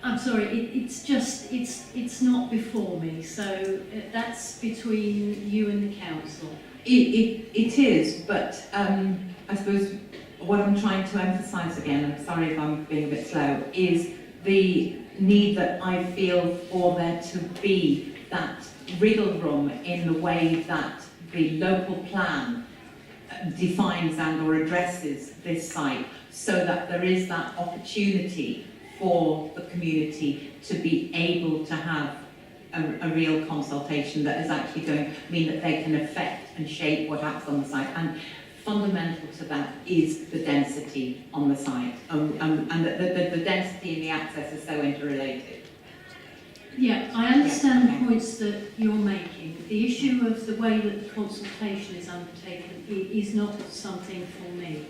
I'm sorry, it's not before me, so that's between you and the council. it is, but I suppose what I'm trying to emphasise again, I'm sorry if I'm being a bit slow, is the need that I feel for there to be that wriggle room in the way that the local plan defines and or addresses this site, so that there is that opportunity for the community to be able to have a real consultation that is actually going to mean that they can affect and shape what happens on the site. And fundamental to that is the density on the site, and the density and the access are so interrelated. Yeah, I understand the points that you're making. The issue of the way that the consultation is undertaken is not something for me.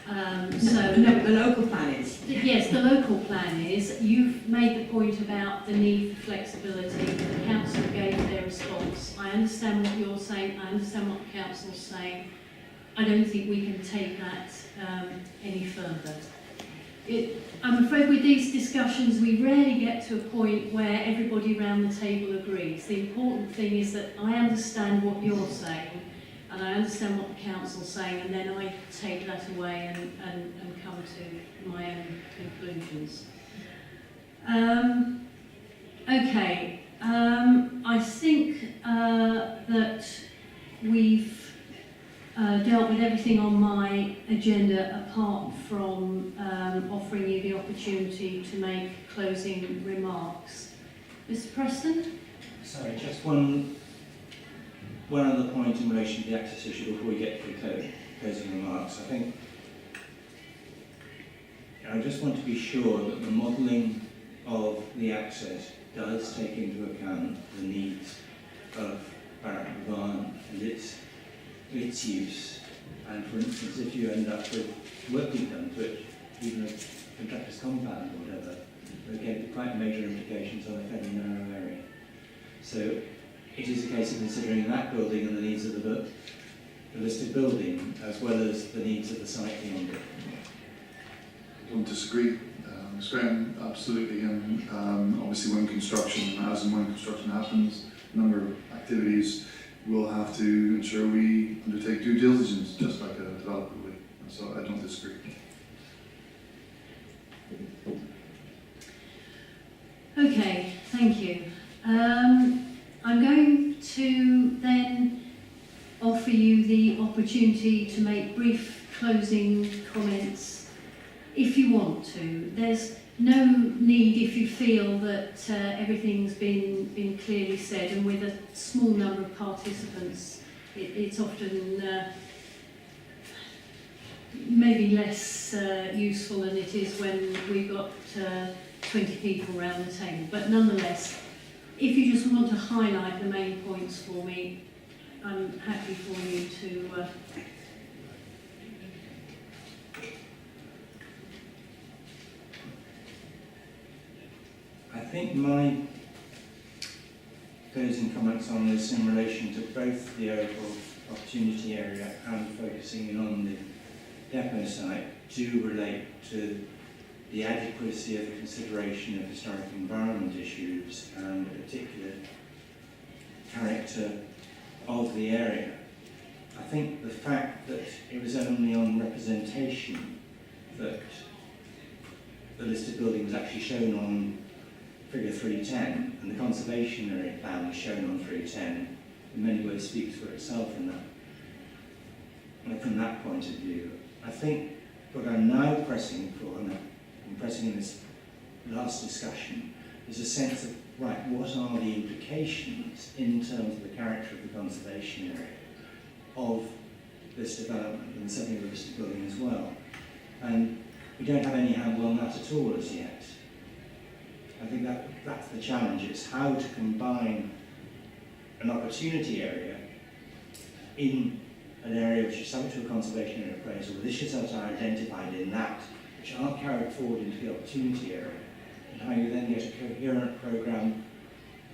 No, the local plan is. Yes, the local plan is. You've made the point about the need for flexibility. The council gave their response. I understand what you're saying. I understand what the council's saying. I don't think we can take that any further. I'm afraid with these discussions we rarely get to a point where everybody around the table agrees. The important thing is that I understand what you're saying and I understand what the council's saying, and then I take that away and come to my own conclusions. Okay, I think that we've dealt with everything on my agenda apart from offering you the opportunity to make closing remarks. Mr. Preston? Sorry, just one other point in relation to the access issue before we get to the closing remarks. I just want to be sure that the modelling of the access does take into account the needs of Barrack Barn and its use. And for instance, if you end up with work being done to it, even a contractor's compound or whatever, there are going to be quite major implications on a fairly narrow area. So it is a case of considering that building and the needs of the listed building, as well as the needs of the site beyond it. I don't disagree, Ms. Graham, absolutely. And obviously when construction happens, a number of activities we'll have to ensure we undertake due diligence, just like a developer would. So I don't disagree. Okay, thank you. I'm going to then offer you opportunity to make brief closing comments if you want to. There's no need if you feel that everything's been clearly said, and with a small number of participants, it's often maybe less useful than it is when we've got 20 people around the table. But nonetheless, if you just want to highlight the main points for me, I'm happy for you to I think my closing comments on this in relation to both the overall opportunity area and focusing in on the depot site do relate to the adequacy of the consideration of historic environment issues and the particular character of the area. I think the fact that it was only on representation that the listed building was actually shown on figure 310 and the conservation area plan was shown on 310 in many ways speaks for itself in that, from that point of view. I think what I'm now pressing for, and I'm pressing in this last discussion, is a sense of, right, what are the implications in terms of the character of the conservation area of this development and certainly the listed building as well. And we don't have any handle on that at all as yet. I think that's the challenge, is how to combine an opportunity area in an area which is subject to a conservation area appraisal, with issues that are identified in that which aren't carried forward into the opportunity area, and how you then get a coherent programme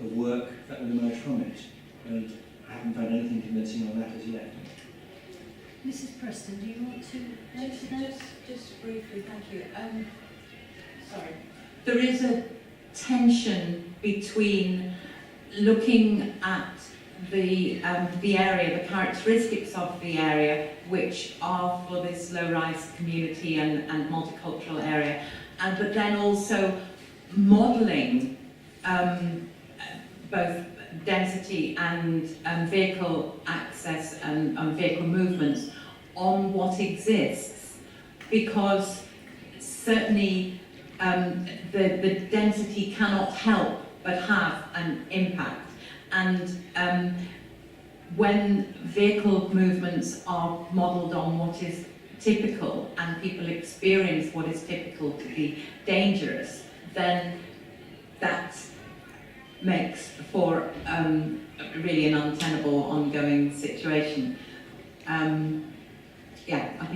of work that will emerge from it. And I haven't found anything convincing on that as yet. Mrs. Preston, do you want to add to that? Just briefly, thank you. Sorry. There is a tension between looking at the area, the characteristics of the area, which are for this low-rise community and multicultural area, but then also modelling both density and vehicle access and vehicle movements on what exists, because certainly the density cannot help but have an impact. And when vehicle movements are modelled on what is typical and people experience what is typical to be dangerous, then that makes for really an untenable ongoing situation. Yeah, I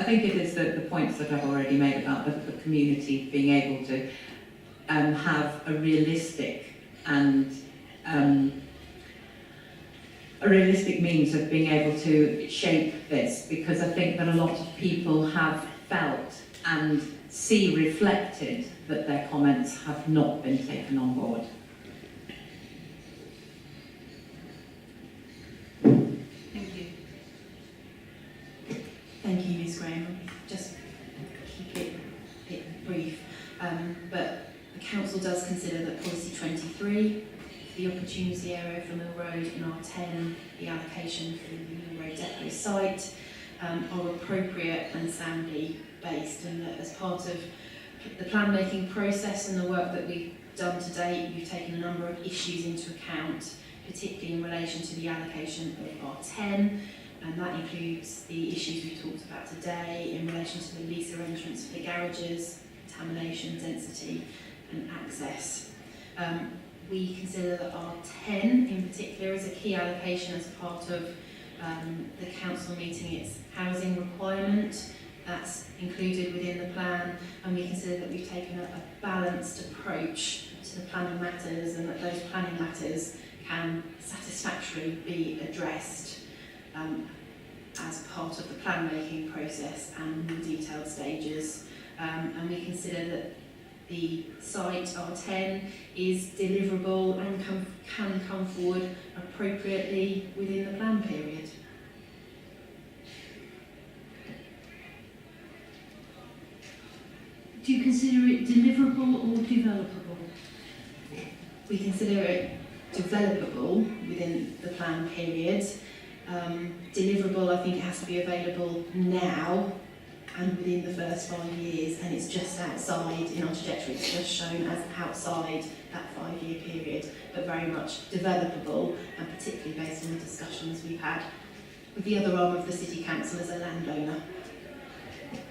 think it is the points that I've already made about the community being able to have a realistic and a realistic means of being able to shape this, because I think that a lot of people have felt and see reflected that their comments have not been taken on board. Thank you. Thank you, Ms. Graham. Just keep it brief. But the Council does consider that Policy 23, the opportunity area for Mill Road, and R10, the allocation for the Mill Road depot site, are appropriate and soundly based, and that as part of the plan making process and the work that we've done to date, we've taken a number of issues into account, particularly in relation to the allocation of R10, and that includes the issues we talked about today in relation to the lease arrangements for the garages, contamination, density and access. We consider that R10 in particular is a key allocation as part of the council meeting its housing requirement. That's included within the plan, and we consider that we've taken a balanced approach to the planning matters, and that those planning matters can satisfactorily be addressed as part of the plan making process and more detailed stages. And we consider that the site R10 is deliverable and can come forward appropriately within the plan period. Do you consider it deliverable or developable? We consider it developable within the plan period. deliverable. I think it has to be available now and within the first 5 years, and it's just outside in our trajectory. It's just shown as outside that 5-year period, but very much developable, and particularly based on the discussions we've had with the other arm of the City Council as a landowner.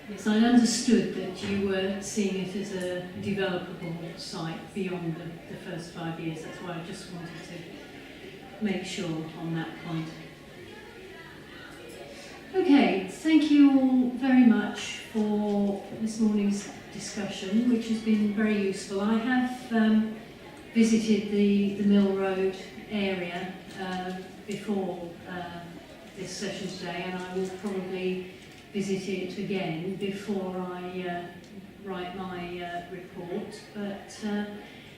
Yes, I understood that you were seeing it as a developable site beyond the first 5 years. That's why I just wanted to make sure on that point. Okay, thank you all very much for this morning's discussion, which has been very useful. I have visited the Mill Road area before this session today, and I will probably visit it again before I write my report. But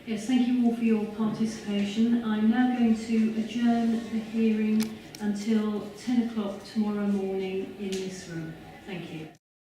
yes, thank you all for your participation. I'm now going to adjourn the hearing until 10 o'clock tomorrow morning in this room. Thank you.